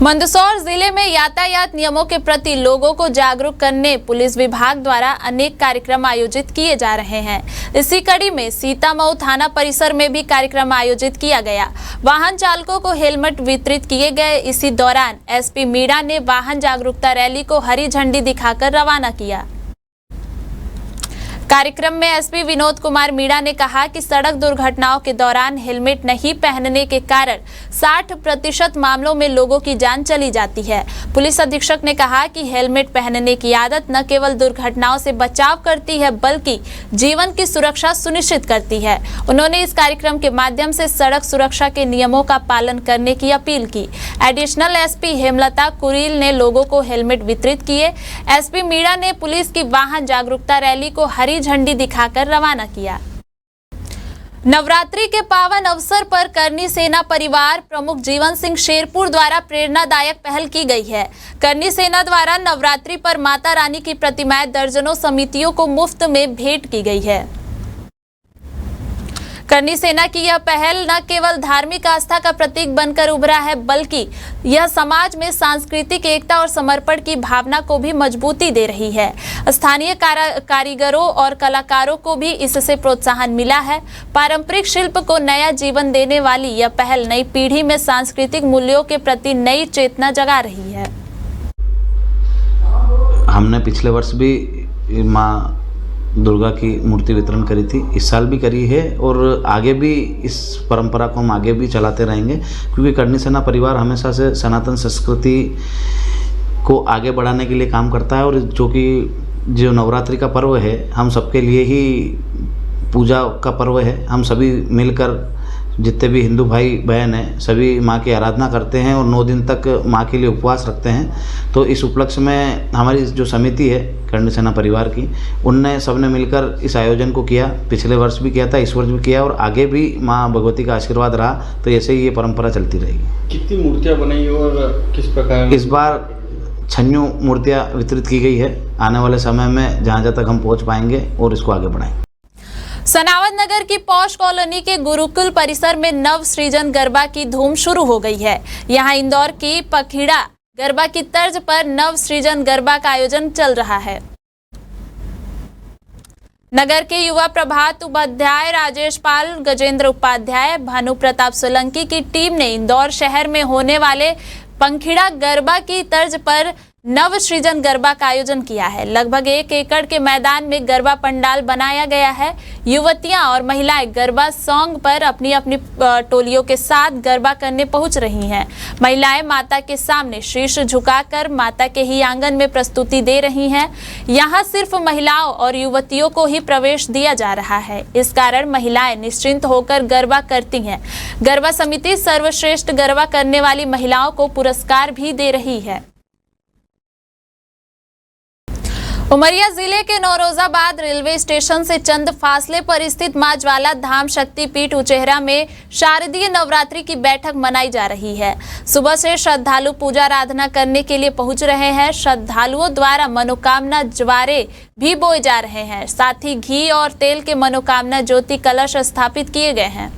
मंदसौर जिले में यातायात नियमों के प्रति लोगों को जागरूक करने पुलिस विभाग द्वारा अनेक कार्यक्रम आयोजित किए जा रहे हैं। इसी कड़ी में सीतामऊ थाना परिसर में भी कार्यक्रम आयोजित किया गया। वाहन चालकों को हेलमेट वितरित किए गए। इसी दौरान एसपी मीणा ने वाहन जागरूकता रैली को हरी झंडी दिखाकर रवाना किया। कार्यक्रम में एसपी विनोद कुमार मीणा ने कहा कि सड़क दुर्घटनाओं के दौरान हेलमेट नहीं पहनने के कारण 60% मामलों में लोगों की जान चली जाती है। पुलिस अधीक्षक ने कहा कि हेलमेट पहनने की आदत न केवल दुर्घटनाओं से बचाव करती है, बल्कि जीवन की सुरक्षा सुनिश्चित करती है। उन्होंने इस कार्यक्रम के माध्यम से सड़क सुरक्षा के नियमों का पालन करने की अपील की। एडिशनल एसपी हेमलता कुरील ने लोगों को हेलमेट वितरित किए। एसपी मीणा ने पुलिस की वाहन जागरूकता रैली को हरी झंडी दिखाकर रवाना किया। नवरात्रि के पावन अवसर पर करनी सेना परिवार प्रमुख जीवन सिंह शेरपुर द्वारा प्रेरणादायक पहल की गई है। करनी सेना द्वारा नवरात्रि पर माता रानी की प्रतिमाएं दर्जनों समितियों को मुफ्त में भेंट की गई है। करनी सेना की यह पहल न केवल धार्मिक आस्था का प्रतीक बनकर उभरा है, बल्कि यह समाज में सांस्कृतिक एकता और समर्पण की भावना को भी मजबूती दे रही है। स्थानीय कारीगरों और कलाकारों को भी इससे प्रोत्साहन मिला है। पारंपरिक शिल्प को नया जीवन देने वाली यह पहल नई पीढ़ी में सांस्कृतिक मूल्यों के प्रति नई चेतना जगा रही है। हमने पिछले वर्ष भी माँ दुर्गा की मूर्ति वितरण करी थी, इस साल भी करी है और आगे भी इस परंपरा को हम आगे भी चलाते रहेंगे, क्योंकि करनी सेना परिवार हमेशा से सनातन संस्कृति को आगे बढ़ाने के लिए काम करता है। और जो नवरात्रि का पर्व है, हम सबके लिए ही पूजा का पर्व है। हम सभी मिलकर जितने भी हिंदू भाई बहन हैं, सभी माँ की आराधना करते हैं और 9 दिन तक माँ के लिए उपवास रखते हैं। तो इस उपलक्ष्य में हमारी जो समिति है करनी सेना परिवार की, उनने सबने मिलकर इस आयोजन को किया। पिछले वर्ष भी किया था, इस वर्ष भी किया और आगे भी माँ भगवती का आशीर्वाद रहा तो ऐसे ही ये परंपरा चलती रहेगी। कितनी मूर्तियाँ बनाई और किस प्रकार? इस बार 96 मूर्तियाँ वितरित की गई है। आने वाले समय में जहाँ तक हम पहुँच पाएंगे और इसको आगे बढ़ाएंगे। सनावद नगर की पौष कॉलोनी के गुरुकुल परिसर में नव सृजन गरबा की धूम शुरू हो गई है। यहां इंदौर की पखीड़ा गरबा की तर्ज पर नव सृजन गरबा का आयोजन चल रहा है। नगर के युवा प्रभात उपाध्याय, राजेश पाल, गजेंद्र उपाध्याय, भानु प्रताप सोलंकी की टीम ने इंदौर शहर में होने वाले पंखीड़ा गरबा की तर्ज पर नव सृजन गरबा का आयोजन किया है। लगभग 1 एकड़ के मैदान में गरबा पंडाल बनाया गया है। युवतियां और महिलाएं गरबा सॉन्ग पर अपनी अपनी टोलियों के साथ गरबा करने पहुंच रही हैं। महिलाएं माता के सामने शीश झुकाकर माता के ही आंगन में प्रस्तुति दे रही हैं। यहां सिर्फ महिलाओं और युवतियों को ही प्रवेश दिया जा रहा है। इस कारण महिलाएं निश्चिंत होकर गरबा करती हैं। गरबा समिति सर्वश्रेष्ठ गरबा करने वाली महिलाओं को पुरस्कार भी दे रही है। उमरिया जिले के नौरोजाबाद रेलवे स्टेशन से चंद फासले पर स्थित मां ज्वाला धाम शक्तिपीठ उचेहरा में शारदीय नवरात्रि की बैठक मनाई जा रही है। सुबह से श्रद्धालु पूजा आराधना करने के लिए पहुंच रहे हैं। श्रद्धालुओं द्वारा मनोकामना ज्वारे भी बोए जा रहे हैं। साथ ही घी और तेल के मनोकामना ज्योति कलश स्थापित किए गए हैं।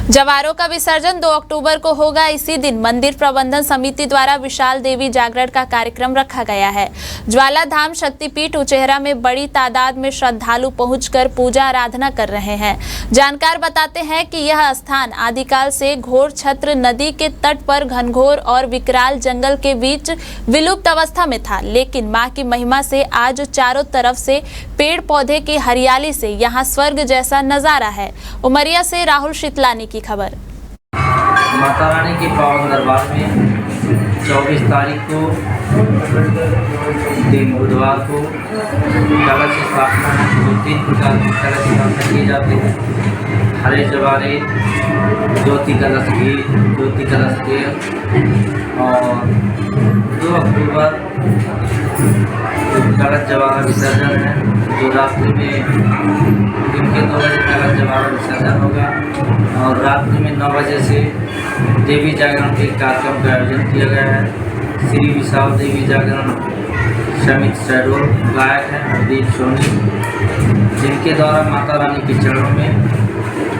जवारों का विसर्जन 2 अक्टूबर को होगा। इसी दिन मंदिर प्रबंधन समिति द्वारा विशाल देवी जागरण का कार्यक्रम रखा गया है। ज्वाला धाम शक्तिपीठ उचेहरा में बड़ी तादाद में श्रद्धालु पहुंचकर पूजा आराधना कर रहे हैं। जानकार बताते हैं कि यह स्थान आदिकाल से घोर छत्र नदी के तट पर घनघोर और विकराल जंगल के बीच विलुप्त अवस्था में था, लेकिन मां की महिमा से आज चारों तरफ से पेड़ पौधे की हरियाली से यहाँ स्वर्ग जैसा नजारा है। उमरिया से राहुल शीतलानी की खबर। माता रानी के पावन दरबार में 24 तारीख को दिन बुधवार को कलश स्थापना 3 प्रकार के कलश स्थापना किए जाते हैं। हरे जवारे, ज्योति कलश घी, ज्योति कलश तेल। और 2 अक्टूबर कलश जवारा विसर्जन है, जो रात्रि में दिन के 2 बजे कलश जवारा विसर्जन होगा और रात्रि में 9 बजे से देवी जागरण के कार्यक्रम का आयोजन किया गया है। श्री विशाल देवी जागरण समित शहडोल गायक हैं हरदीप सोनी, जिनके द्वारा माता रानी के चरणों में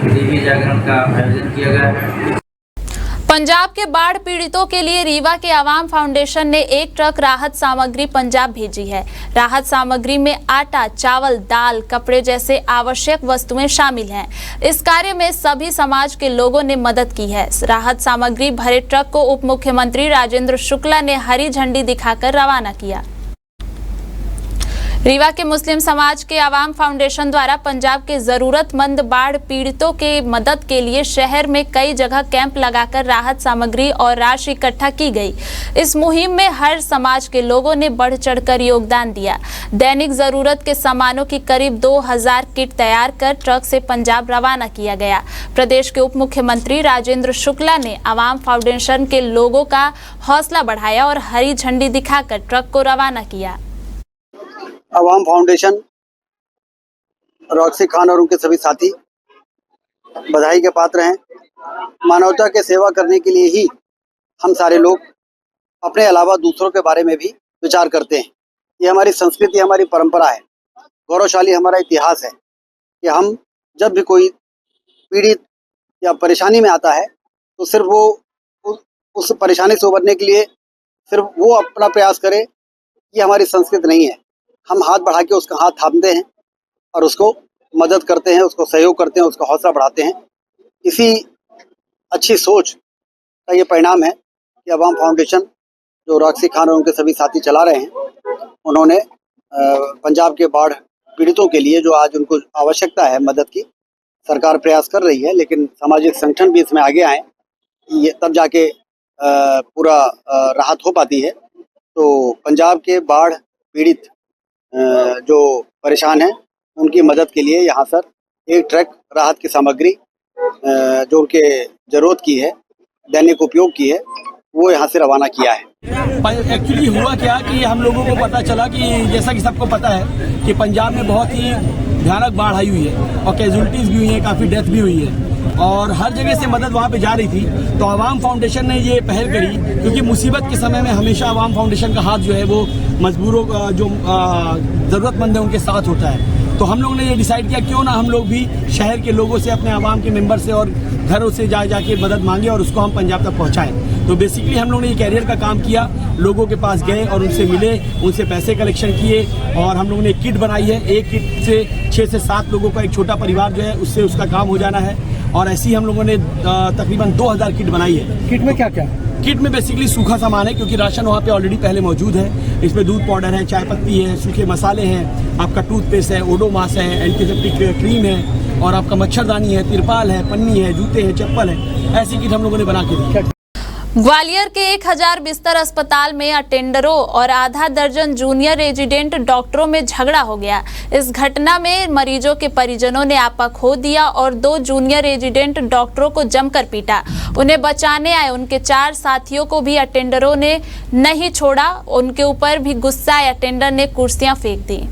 देवी जागरण का आयोजन किया गया है। पंजाब के बाढ़ पीड़ितों के लिए रीवा के आवाम फाउंडेशन ने 1 ट्रक राहत सामग्री पंजाब भेजी है। राहत सामग्री में आटा, चावल, दाल, कपड़े जैसे आवश्यक वस्तुएं शामिल हैं। इस कार्य में सभी समाज के लोगों ने मदद की है। राहत सामग्री भरे ट्रक को उप मुख्यमंत्री राजेंद्र शुक्ला ने हरी झंडी दिखाकर रवाना किया। रीवा के मुस्लिम समाज के आवाम फाउंडेशन द्वारा पंजाब के जरूरतमंद बाढ़ पीड़ितों के मदद के लिए शहर में कई जगह कैंप लगाकर राहत सामग्री और राशि इकट्ठा की गई। इस मुहिम में हर समाज के लोगों ने बढ़ चढ़कर योगदान दिया। दैनिक जरूरत के सामानों की करीब 2000 किट तैयार कर ट्रक से पंजाब रवाना किया गया। प्रदेश के उप मुख्यमंत्री राजेंद्र शुक्ला ने आवाम फाउंडेशन के लोगों का हौसला बढ़ाया और हरी झंडी दिखाकर ट्रक को रवाना किया। आवाम फाउंडेशन, रॉक्सी खान और उनके सभी साथी बधाई के पात्र हैं। मानवता के सेवा करने के लिए ही हम सारे लोग अपने अलावा दूसरों के बारे में भी विचार करते हैं। ये हमारी संस्कृति, हमारी परंपरा है, गौरवशाली हमारा इतिहास है कि हम जब भी कोई पीड़ित या परेशानी में आता है तो सिर्फ वो उस परेशानी से उबरने के लिए सिर्फ वो अपना प्रयास करे, ये हमारी संस्कृति नहीं है। हम हाथ बढ़ा के उसका हाथ थामते हैं और उसको मदद करते हैं, उसको सहयोग करते हैं, उसका हौसला बढ़ाते हैं। इसी अच्छी सोच का ये परिणाम है कि आवाम फाउंडेशन, जो रॉक्सी खान और उनके सभी साथी चला रहे हैं, उन्होंने पंजाब के बाढ़ पीड़ितों के लिए जो आज उनको आवश्यकता है मदद की, सरकार प्रयास कर रही है, लेकिन सामाजिक संगठन भी इसमें आगे आए, ये तब जाके पूरा राहत हो पाती है। तो पंजाब के बाढ़ पीड़ित जो परेशान हैं उनकी मदद के लिए यहाँ सर 1 ट्रक राहत की सामग्री जो उनके ज़रूरत की है, दैनिक उपयोग की है, वो यहाँ से रवाना किया है। एक्चुअली हुआ क्या कि हम लोगों को पता चला कि जैसा कि सबको पता है कि पंजाब में बहुत ही भयानक बाढ़ आई हुई है और कैजुअलिटीज़ भी हुई हैं, काफ़ी डेथ भी हुई है और हर जगह से मदद वहाँ पे जा रही थी। तो आवाम फाउंडेशन ने ये पहल करी, क्योंकि मुसीबत के समय में हमेशा आवाम फाउंडेशन का हाथ जो है वो मजबूरों का, जो ज़रूरतमंद है उनके साथ होता है। तो हम लोग ने ये डिसाइड किया क्यों ना हम लोग भी शहर के लोगों से, अपने आवाम के मेंबर से और घरों से जाके मदद मांगे और उसको हम पंजाब तक पहुँचाएँ। तो बेसिकली हम लोग ने ये कैरियर का काम किया, लोगों के पास गए और उनसे मिले, उनसे पैसे कलेक्शन किए और हम लोगों ने एक किट बनाई है। एक किट से 6 से 7 लोगों का एक छोटा परिवार जो है उससे उसका काम हो जाना है और ऐसे ही हम लोगों ने तकरीबन 2000 किट बनाई है। किट में क्या क्या? किट में बेसिकली सूखा सामान है, क्योंकि राशन वहाँ पे ऑलरेडी पहले मौजूद है। इसमें दूध पाउडर है, चाय पत्ती है, सूखे मसाले हैं, आपका टूथपेस्ट है, ओडोमास है, एंटीसेप्टिक क्रीम है और आपका मच्छरदानी है, तिरपाल है, पन्नी है, जूते हैं, चप्पल है। ऐसी किट हम लोगों ने बना के दी। ग्वालियर के 1000 बिस्तर अस्पताल में अटेंडरों और आधा दर्जन जूनियर रेजिडेंट डॉक्टरों में झगड़ा हो गया। इस घटना में मरीजों के परिजनों ने आपा खो दिया और 2 जूनियर रेजिडेंट डॉक्टरों को जमकर पीटा। उन्हें बचाने आए उनके 4 साथियों को भी अटेंडरों ने नहीं छोड़ा। उनके ऊपर भी गुस्सा आए अटेंडर ने कुर्सियां फेंक दी।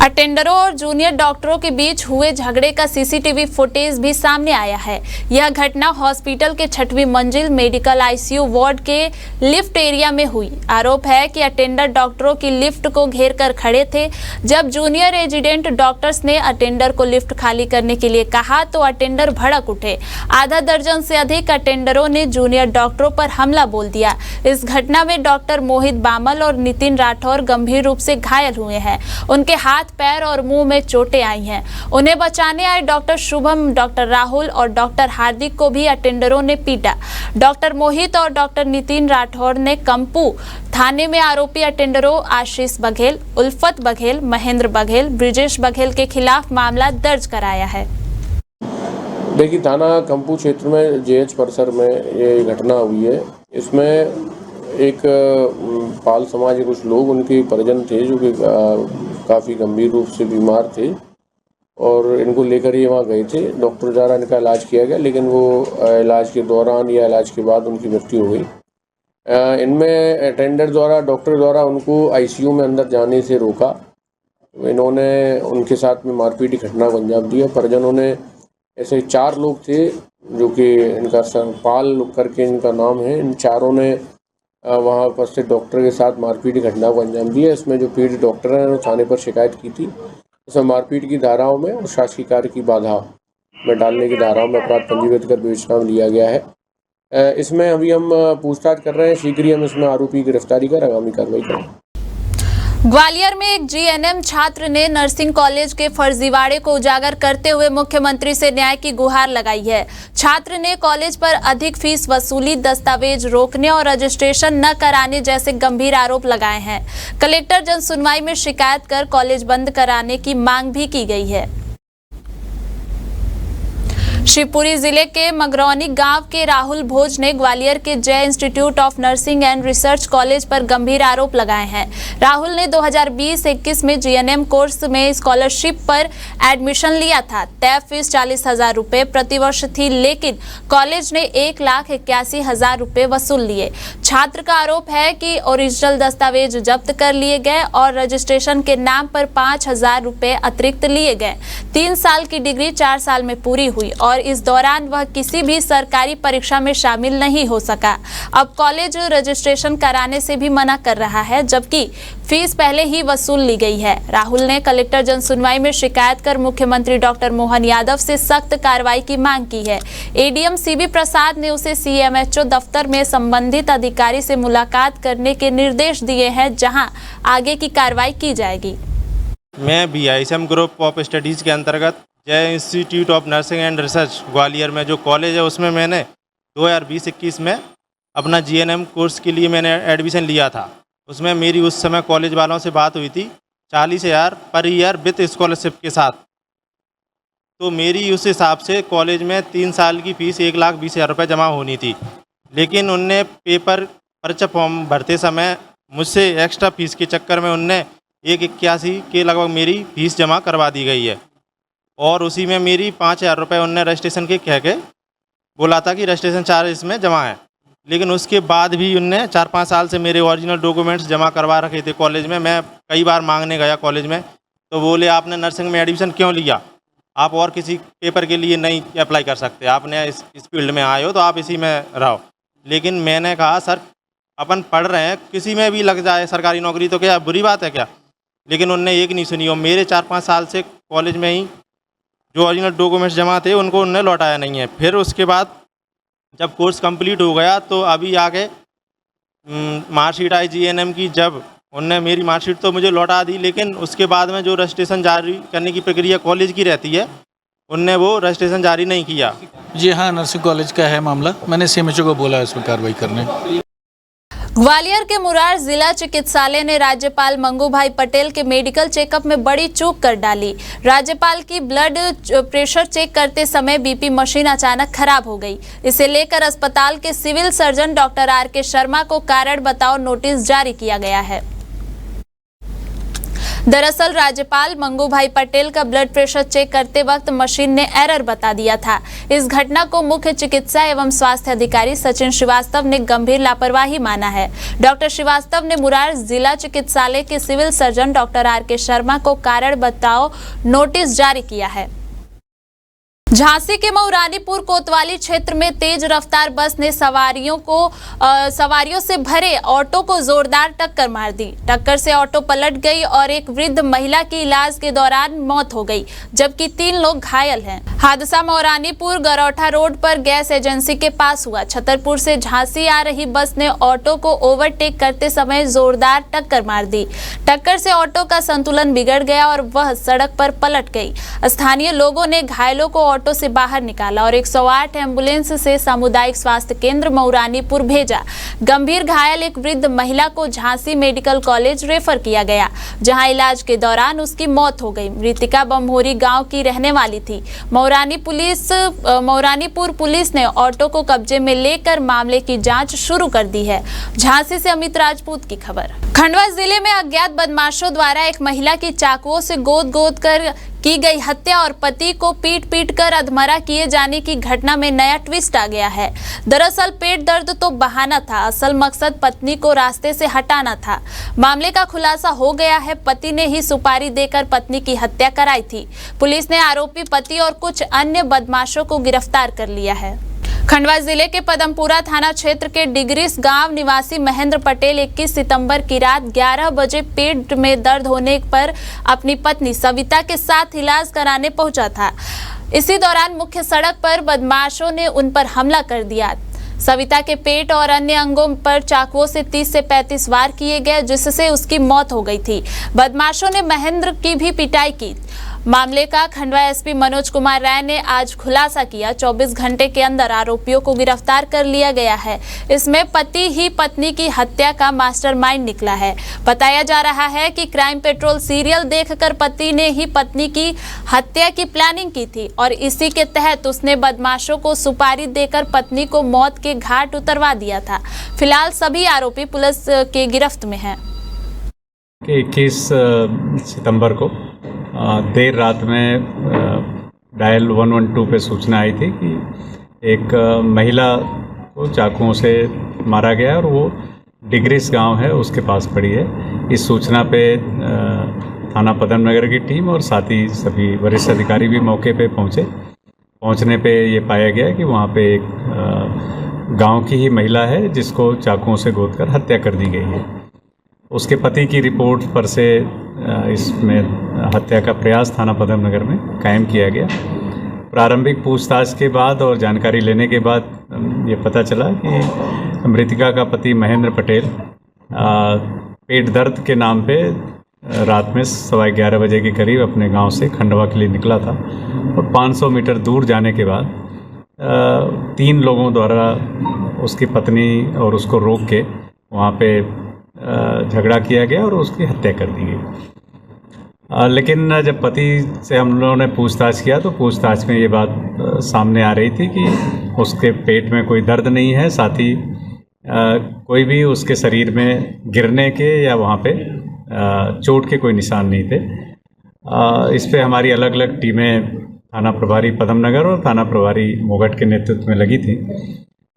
अटेंडरों और जूनियर डॉक्टरों के बीच हुए झगड़े का सीसीटीवी फुटेज भी सामने आया है। यह घटना हॉस्पिटल के 6वीं मंजिल मेडिकल आईसीयू वार्ड के लिफ्ट एरिया में हुई। आरोप है कि अटेंडर डॉक्टरों की लिफ्ट को घेर कर खड़े थे। जब जूनियर रेजिडेंट डॉक्टर्स ने अटेंडर को लिफ्ट खाली करने के लिए कहा तो अटेंडर भड़क उठे। आधा दर्जन से अधिक अटेंडरों ने जूनियर डॉक्टरों पर हमला बोल दिया। इस घटना में डॉक्टर मोहित बामल और नितिन राठौर गंभीर रूप से घायल हुए हैं। उनके हाथ, पैर और मुंह में चोटें आई हैं। उन्हें बचाने आए डॉक्टर शुभम, डॉक्टर राहुल और डॉक्टर हार्दिक को भी अटेंडरों ने पीटा। डॉक्टर मोहित और डॉक्टर नितिन राठौर ने कंपू थाने में आरोपी अटेंडरों आशीष बघेल, उल्फत बघेल, महेंद्र बघेल, ब्रिजेश बघेल के खिलाफ मामला दर्ज कराया है। देखिए, थाना कंपू क्षेत्र में जेएच परिसर में ये घटना हुई है। इसमें एक पाल समाज के कुछ लोग, उनके परिजन थे जो कि काफ़ी गंभीर रूप से बीमार थे और इनको लेकर ये वहाँ गए थे। डॉक्टर द्वारा इनका इलाज किया गया, लेकिन वो इलाज के दौरान या इलाज के बाद उनकी मृत्यु हो गई। इनमें अटेंडर द्वारा, डॉक्टर द्वारा उनको आईसीयू में अंदर जाने से रोका। इन्होंने उनके साथ में मारपीट की घटना को अंजाम दिया। परिजनों ने, ऐसे 4 लोग थे जो कि इनका पाल करके इनका नाम है, इन चारों ने वहाँ उपस्थित डॉक्टर के साथ मारपीट की घटना को अंजाम दिया। इसमें जो पीड़ित डॉक्टर हैं उन्होंने थाने पर शिकायत की थी। इसमें मारपीट की धाराओं में और शासकीय कार्य की बाधा में डालने की धाराओं में अपराध पंजीकृत कर विवेचना में लिया गया है। इसमें अभी हम पूछताछ कर रहे हैं। शीघ्र ही हम इसमें आरोपी की गिरफ्तारी कर आगामी कार्रवाई करेंगे। ग्वालियर में एक जीएनएम छात्र ने नर्सिंग कॉलेज के फर्जीवाड़े को उजागर करते हुए मुख्यमंत्री से न्याय की गुहार लगाई है। छात्र ने कॉलेज पर अधिक फीस वसूली, दस्तावेज रोकने और रजिस्ट्रेशन न कराने जैसे गंभीर आरोप लगाए हैं। कलेक्टर जन सुनवाई में शिकायत कर कॉलेज बंद कराने की मांग भी की गई है। शिवपुरी जिले के मगरौनी गांव के राहुल भोज ने ग्वालियर के जय institute of nursing and research college पर गंभीर आरोप लगाए हैं। राहुल ने 2020-21 में जीएनएम कोर्स में स्कॉलरशिप पर एडमिशन लिया था। तय फीस 40,000 रुपये प्रतिवर्ष थी, लेकिन कॉलेज ने 1,81,000 रुपये वसूल लिए। छात्र का आरोप है कि ओरिजिनल दस्तावेज जब्त कर लिए गए और रजिस्ट्रेशन के नाम पर 5,000 रुपये अतिरिक्त लिए गए। 3 साल की डिग्री 4 साल में पूरी हुई और इस दौरान वह किसी भी सरकारी परीक्षा में शामिल नहीं हो सका। अब कॉलेज रजिस्ट्रेशन कराने से भी मना कर रहा है, जबकि फीस पहले ही वसूल ली गई है। राहुल ने कलेक्टर जन सुनवाई में शिकायत कर मुख्यमंत्री डॉक्टर मोहन यादव से सख्त कार्रवाई की मांग की है। एडीएम सीबी प्रसाद ने उसे सीएमएचओ दफ्तर में संबंधित अधिकारी से मुलाकात करने के निर्देश दिए हैं, जहां आगे की कार्रवाई की जाएगी। मैं बीआईएसएम ग्रुप ऑफ स्टडीज़ के अंतर्गत जय institute of nursing and research Gwalior में जो कॉलेज है उसमें मैंने 2020-21 में अपना जीएनएम कोर्स के लिए मैंने एडमिशन लिया था। उसमें मेरी उस समय कॉलेज वालों से बात हुई थी 40,000 पर ईयर विद स्कॉलरशिप के साथ। तो मेरी उस हिसाब से कॉलेज में 3 साल की फ़ीस 1,20,000 रुपये जमा होनी थी, लेकिन उनने पेपर पर्चा फॉर्म भरते समय मुझसे एक्स्ट्रा फीस के चक्कर में उनने 1,81 के लगभग मेरी फ़ीस जमा करवा दी गई है और उसी में मेरी 5,000 रुपये उनने रजिस्ट्रेशन के कह के बोला था कि रजिस्ट्रेशन चार्ज इसमें जमा है। लेकिन उसके बाद भी उनने 4-5 साल से मेरे ओरिजिनल डॉक्यूमेंट्स जमा करवा रखे थे कॉलेज में। मैं कई बार मांगने गया कॉलेज में, तो बोले आपने नर्सिंग में एडमिशन क्यों लिया, आप और किसी पेपर के लिए नहीं अप्लाई कर सकते, आपने इस फील्ड में आए हो तो आप इसी में रहो। लेकिन मैंने कहा सर अपन पढ़ रहे हैं, किसी में भी लग जाए सरकारी नौकरी तो क्या बुरी बात है क्या। लेकिन उनने एक नहीं सुनी और मेरे 4-5 साल से कॉलेज में ही जो ओरिजिनल डॉक्यूमेंट्स जमा थे उनको उन्होंने लौटाया नहीं है। फिर उसके बाद जब कोर्स कंप्लीट हो गया तो अभी आगे मार्कशीट आई जीएनएम की, जब उनने मेरी मार्कशीट तो मुझे लौटा दी, लेकिन उसके बाद में जो रजिस्ट्रेशन जारी करने की प्रक्रिया कॉलेज की रहती है उनने वो रजिस्ट्रेशन जारी नहीं किया। जी हाँ, नर्सिंग कॉलेज का है मामला। मैंने सीएमएचओ को बोला है इसमें कार्रवाई करने। ग्वालियर के मुरार जिला चिकित्सालय ने राज्यपाल मंगूभाई पटेल के मेडिकल चेकअप में बड़ी चूक कर डाली। राज्यपाल की ब्लड प्रेशर चेक करते समय बीपी मशीन अचानक खराब हो गई। इसे लेकर अस्पताल के civil surgeon doctor R K. Sharma को कारण बताओ नोटिस जारी किया गया है। दरअसल राज्यपाल मंगूभाई पटेल का ब्लड प्रेशर चेक करते वक्त मशीन ने एरर बता दिया था। इस घटना को मुख्य चिकित्सा एवं स्वास्थ्य अधिकारी सचिन श्रीवास्तव ने गंभीर लापरवाही माना है। डॉक्टर श्रीवास्तव ने मुरार जिला चिकित्सालय के civil surgeon doctor R K. Sharma को कारण बताओ नोटिस जारी किया है। झांसी के मऊरानीपुर कोतवाली क्षेत्र में तेज रफ्तार बस ने सवारियों से भरे ऑटो को जोरदार टक्कर मार दी। टक्कर से ऑटो पलट गई और एक वृद्ध महिला की इलाज के दौरान मौत हो गई, जबकि 3 लोग घायल हैं। हादसा मऊरानीपुर गरौठा रोड पर गैस एजेंसी के पास हुआ। छतरपुर से झांसी आ रही बस ने ऑटो को ओवरटेक करते समय जोरदार टक्कर मार दी। टक्कर से ऑटो का संतुलन बिगड़ गया और वह सड़क पर पलट गई। स्थानीय लोगों ने घायलों को ऑटो से बाहर निकाला और 108 एम्बुलेंस से सामुदायिक स्वास्थ्य केंद्र मऊरानीपुर भेजा। गंभीर घायल एक वृद्ध महिला को झांसी मेडिकल कॉलेज रेफर किया गया, जहां इलाज के दौरान उसकी मौत हो गई। मृतिका बमहोरी गांव की रहने वाली थी। मऊरानीपुर पुलिस ने ऑटो को कब्जे में लेकर मामले की जांच शुरू कर दी है। झांसी से अमित राजपूत की खबर। खंडवा जिले में अज्ञात बदमाशों द्वारा एक महिला की चाकुओं से गोद कर की गई हत्या और पति को पीट कर अधमरा किए जाने की घटना में नया ट्विस्ट आ गया है। दरअसल पेट दर्द तो बहाना था, असल मकसद पत्नी को रास्ते से हटाना था। मामले का खुलासा हो गया है। पति ने ही सुपारी देकर पत्नी की हत्या कराई थी। पुलिस ने आरोपी पति और कुछ अन्य बदमाशों को गिरफ्तार कर लिया है। खंडवा जिले के पदमपुरा थाना क्षेत्र के डिगरिस गांव निवासी महेंद्र पटेल 21 सितंबर की रात 11 बजे पेट में दर्द होने पर अपनी पत्नी सविता के साथ इलाज कराने पहुंचा था। इसी दौरान मुख्य सड़क पर बदमाशों ने उन पर हमला कर दिया। सविता के पेट और अन्य अंगों पर चाकुओं से 30 से 35 वार किए गए, जिससे उसकी मौत हो गई थी। बदमाशों ने महेंद्र की भी पिटाई की। मामले का खंडवा एसपी मनोज कुमार राय ने आज खुलासा किया। 24 घंटे के अंदर आरोपियों को गिरफ्तार कर लिया गया है। इसमें पति ही पत्नी की हत्या का मास्टरमाइंड निकला है। बताया जा रहा है कि क्राइम पेट्रोल सीरियल देखकर पति ने ही पत्नी की हत्या की प्लानिंग की थी और इसी के तहत उसने बदमाशों को सुपारी देकर पत्नी को मौत के घाट उतरवा दिया था। फिलहाल सभी आरोपी पुलिस के गिरफ्त में हैं। 21 सितंबर को देर रात में डायल 112 पे सूचना आई थी कि एक महिला को चाकुओं से मारा गया और वो डिगरिस गांव है उसके पास पड़ी है। इस सूचना पे थाना पदम नगर की टीम और साथ ही सभी वरिष्ठ अधिकारी भी मौके पे पहुंचने पे ये पाया गया कि वहाँ पे एक गांव की ही महिला है जिसको चाकुओं से गोदकर हत्या कर दी गई है। उसके पति की रिपोर्ट पर से इसमें हत्या का प्रयास थाना पदम नगर में कायम किया गया। प्रारंभिक पूछताछ के बाद और जानकारी लेने के बाद ये पता चला कि मृतिका का पति महेंद्र पटेल पेट दर्द के नाम पे रात में 11:15 बजे के करीब अपने गांव से खंडवा के लिए निकला था और 500 मीटर दूर जाने के बाद 3 लोगों द्वारा उसकी पत्नी और उसको रोक के वहाँ पे झगड़ा किया गया और उसकी हत्या कर दी गई। लेकिन जब पति से हम लोगों ने पूछताछ किया तो पूछताछ में ये बात सामने आ रही थी कि उसके पेट में कोई दर्द नहीं है, साथ ही कोई भी उसके शरीर में गिरने के या वहाँ पे चोट के कोई निशान नहीं थे। इस पे हमारी अलग अलग टीमें थाना प्रभारी पदम नगर और थाना प्रभारी मोगट के नेतृत्व में लगी थी।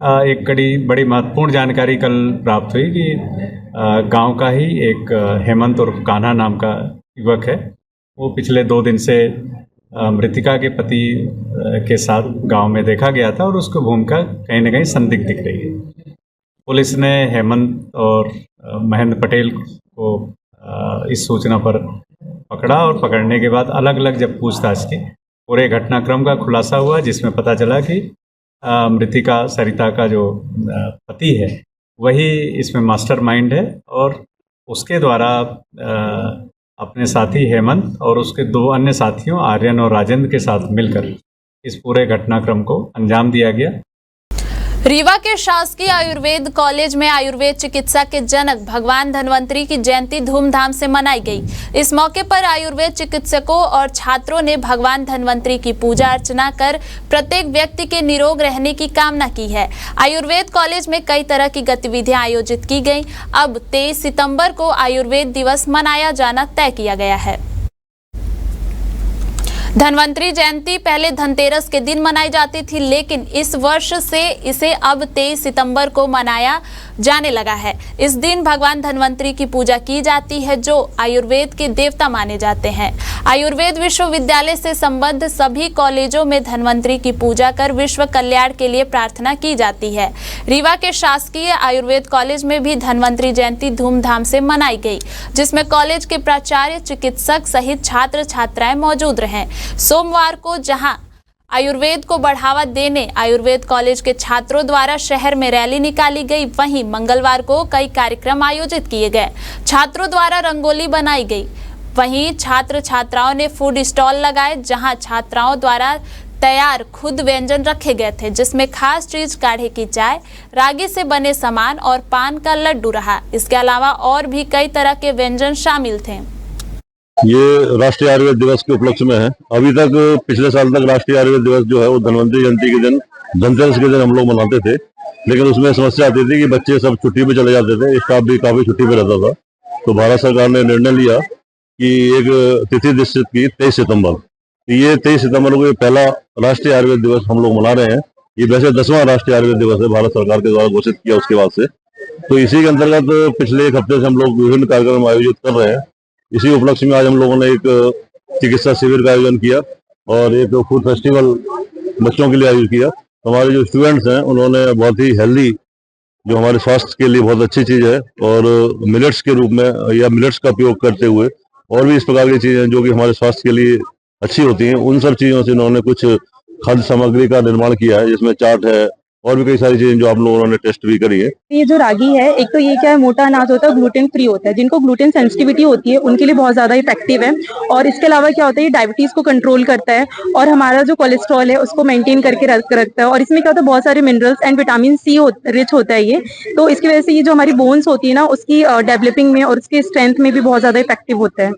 एक बड़ी महत्वपूर्ण जानकारी कल प्राप्त हुई कि गांव का ही एक हेमंत और कान्हा नाम का युवक है, वो पिछले 2 दिन से मृतिका के पति के साथ गांव में देखा गया था और उसकी भूमिका कहीं न कहीं संदिग्ध दिख रही है। पुलिस ने हेमंत और महेंद्र पटेल को इस सूचना पर पकड़ा और पकड़ने के बाद अलग अलग जब पूछताछ की पूरे घटनाक्रम का खुलासा हुआ, जिसमें पता चला कि मृतिका सरिता का जो पति है वही इसमें मास्टरमाइंड है और उसके द्वारा अपने साथी हेमंत और उसके 2 अन्य साथियों आर्यन और राजेंद्र के साथ मिलकर इस पूरे घटनाक्रम को अंजाम दिया गया। रीवा के शासकीय आयुर्वेद कॉलेज में आयुर्वेद चिकित्सा के जनक भगवान धन्वंतरी की जयंती धूमधाम से मनाई गई। इस मौके पर आयुर्वेद चिकित्सकों और छात्रों ने भगवान धन्वंतरी की पूजा अर्चना कर प्रत्येक व्यक्ति के निरोग रहने की कामना की है। आयुर्वेद कॉलेज में कई तरह की गतिविधियां आयोजित की गई। अब 23 सितंबर को आयुर्वेद दिवस मनाया जाना तय किया गया है। धन्वंतरी जयंती पहले धनतेरस के दिन मनाई जाती थी, लेकिन इस वर्ष से इसे अब 23 सितंबर को मनाया जाने लगा है। इस दिन भगवान धन्वंतरी की पूजा की जाती है, जो आयुर्वेद के देवता माने जाते हैं। आयुर्वेद विश्वविद्यालय से संबद्ध सभी कॉलेजों में धन्वंतरी की पूजा कर विश्व कल्याण के लिए प्रार्थना की जाती है। रीवा के शासकीय आयुर्वेद कॉलेज में भी धन्वंतरी जयंती धूमधाम से मनाई गई, जिसमें कॉलेज के प्राचार्य, चिकित्सक सहित छात्र छात्राएं मौजूद रहे। सोमवार को जहां आयुर्वेद को बढ़ावा देने आयुर्वेद कॉलेज के छात्रों द्वारा शहर में रैली निकाली गई, वहीं मंगलवार को कई कार्यक्रम आयोजित किए गए। छात्रों द्वारा रंगोली बनाई गई, वहीं छात्र छात्राओं ने फूड स्टॉल लगाए, जहां छात्राओं द्वारा तैयार खुद व्यंजन रखे गए थे, जिसमें खास चीज काढ़े की चाय, रागी से बने सामान और पान का लड्डू रहा। इसके अलावा और भी कई तरह के व्यंजन शामिल थे। ये राष्ट्रीय आयुर्वेद दिवस के उपलक्ष्य में है। अभी तक पिछले साल तक राष्ट्रीय आयुर्वेद दिवस जो है वो धन्वंतरी जयंती के दिन, धनतेरस के दिन हम लोग मनाते थे, लेकिन उसमें समस्या आती थी कि बच्चे सब छुट्टी पे चले जाते थे, स्टाफ भी काफी छुट्टी पे रहता था। तो भारत सरकार ने निर्णय लिया कि एक तिथि निश्चित की 23 सितंबर। ये 23 सितंबर को ये पहला राष्ट्रीय आयुर्वेद दिवस हम लोग मना रहे हैं। ये वैसे 10वां राष्ट्रीय आयुर्वेद दिवस है, भारत सरकार के द्वारा घोषित किया उसके बाद से। तो इसी के अंतर्गत पिछले एक हफ्ते से हम लोग विभिन्न कार्यक्रम आयोजित कर रहे हैं। इसी उपलक्ष्य में आज हम लोगों ने एक चिकित्सा शिविर का आयोजन किया और एक फूड फेस्टिवल बच्चों के लिए आयोजित किया। हमारे जो स्टूडेंट्स हैं उन्होंने बहुत ही हेल्दी, जो हमारे स्वास्थ्य के लिए बहुत अच्छी चीज़ है, और मिलेट्स के रूप में या मिलेट्स का उपयोग करते हुए और भी इस प्रकार की चीज़ें जो कि हमारे स्वास्थ्य के लिए अच्छी होती हैं, उन सब चीज़ों से इन्होंने कुछ खाद्य सामग्री का निर्माण किया है, जिसमें चाट है और भी कई सारी चीजें जो आप लोगों ने टेस्ट भी करी है। ये जो रागी है, एक तो ये क्या है, मोटा अनाज होता है, ग्लूटेन फ्री होता है। जिनको ग्लूटेन सेंसिटिविटी होती है उनके लिए बहुत ज्यादा इफेक्टिव है। और इसके अलावा क्या होता है, ये डायबिटीज को कंट्रोल करता है और हमारा जो कोलेस्ट्रॉल है उसको मेंटेन करके रखता है। और इसमें क्या होता है, बहुत सारे minerals and vitamin C rich होता है ये। तो इसकी वजह से ये जो हमारी बोन्स होती है ना, उसकी डेवलपिंग में और उसके स्ट्रेंथ में भी बहुत ज्यादा इफेक्टिव होता है।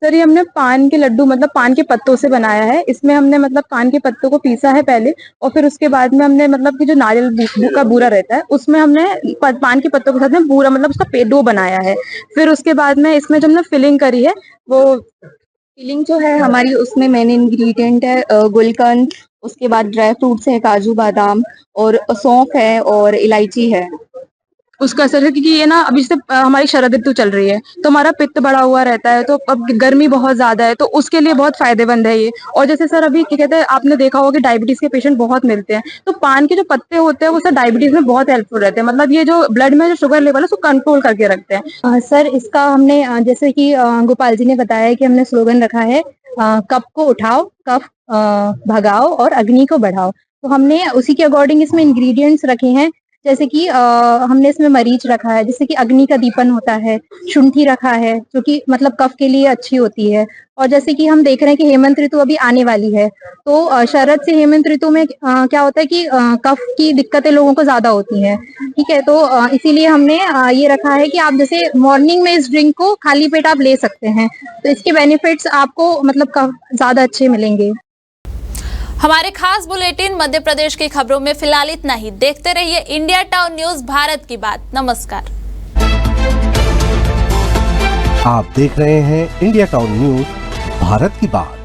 सर ये हमने पान के लड्डू मतलब पान के पत्तों से बनाया है। इसमें हमने मतलब पान के पत्तों को पीसा है पहले, और फिर उसके बाद में हमने मतलब कि जो नारियल का बूरा रहता है उसमें हमने पान के पत्तों के साथ में पूरा मतलब उसका डो बनाया है। फिर उसके बाद में इसमें जो हमने फिलिंग करी है, वो फिलिंग जो है हमारी, उसमें मेन इंग्रेडिएंट है गुलकंद, उसके बाद ड्राई फ्रूट्स है, काजू बादाम और सौंफ है और इलायची है। उसका असर है क्योंकि ये ना अभी से हमारी शरद ऋतु चल रही है, तो हमारा पित्त बढ़ा हुआ रहता है, तो अब गर्मी बहुत ज्यादा है, तो उसके लिए बहुत फायदेमंद है ये। और जैसे सर अभी क्या कहते हैं, आपने देखा होगा कि डायबिटीज के पेशेंट बहुत मिलते हैं, तो पान के जो पत्ते होते हैं वो सर डायबिटीज में बहुत हेल्पफुल रहते हैं। मतलब ये जो ब्लड में जो शुगर लेवल है उसको कंट्रोल करके रखते हैं। सर इसका हमने जैसे कि गोपाल जी ने बताया कि हमने स्लोगन रखा है, कफ को उठाओ, कफ भगाओ और अग्नि को बढ़ाओ। तो हमने उसी के अकॉर्डिंग इसमें इंग्रेडिएंट्स रखे हैं, जैसे कि हमने इसमें मरीच रखा है, जैसे कि अग्नि का दीपन होता है, शुंठी रखा है जो कि मतलब कफ के लिए अच्छी होती है। और जैसे कि हम देख रहे हैं कि हेमंत ऋतु अभी आने वाली है, तो शरद से हेमंत ऋतु में क्या होता है कि कफ की दिक्कतें लोगों को ज्यादा होती हैं, ठीक है। तो इसीलिए हमने ये रखा है कि आप जैसे मॉर्निंग में इस ड्रिंक को खाली पेट आप ले सकते हैं, तो इसके बेनिफिट्स आपको मतलब ज्यादा अच्छे मिलेंगे। हमारे खास बुलेटिन मध्य प्रदेश की खबरों में फिलहाल इतना ही। देखते रहिए इंडिया टाउन न्यूज, भारत की बात। नमस्कार। आप देख रहे हैं इंडिया टाउन न्यूज, भारत की बात।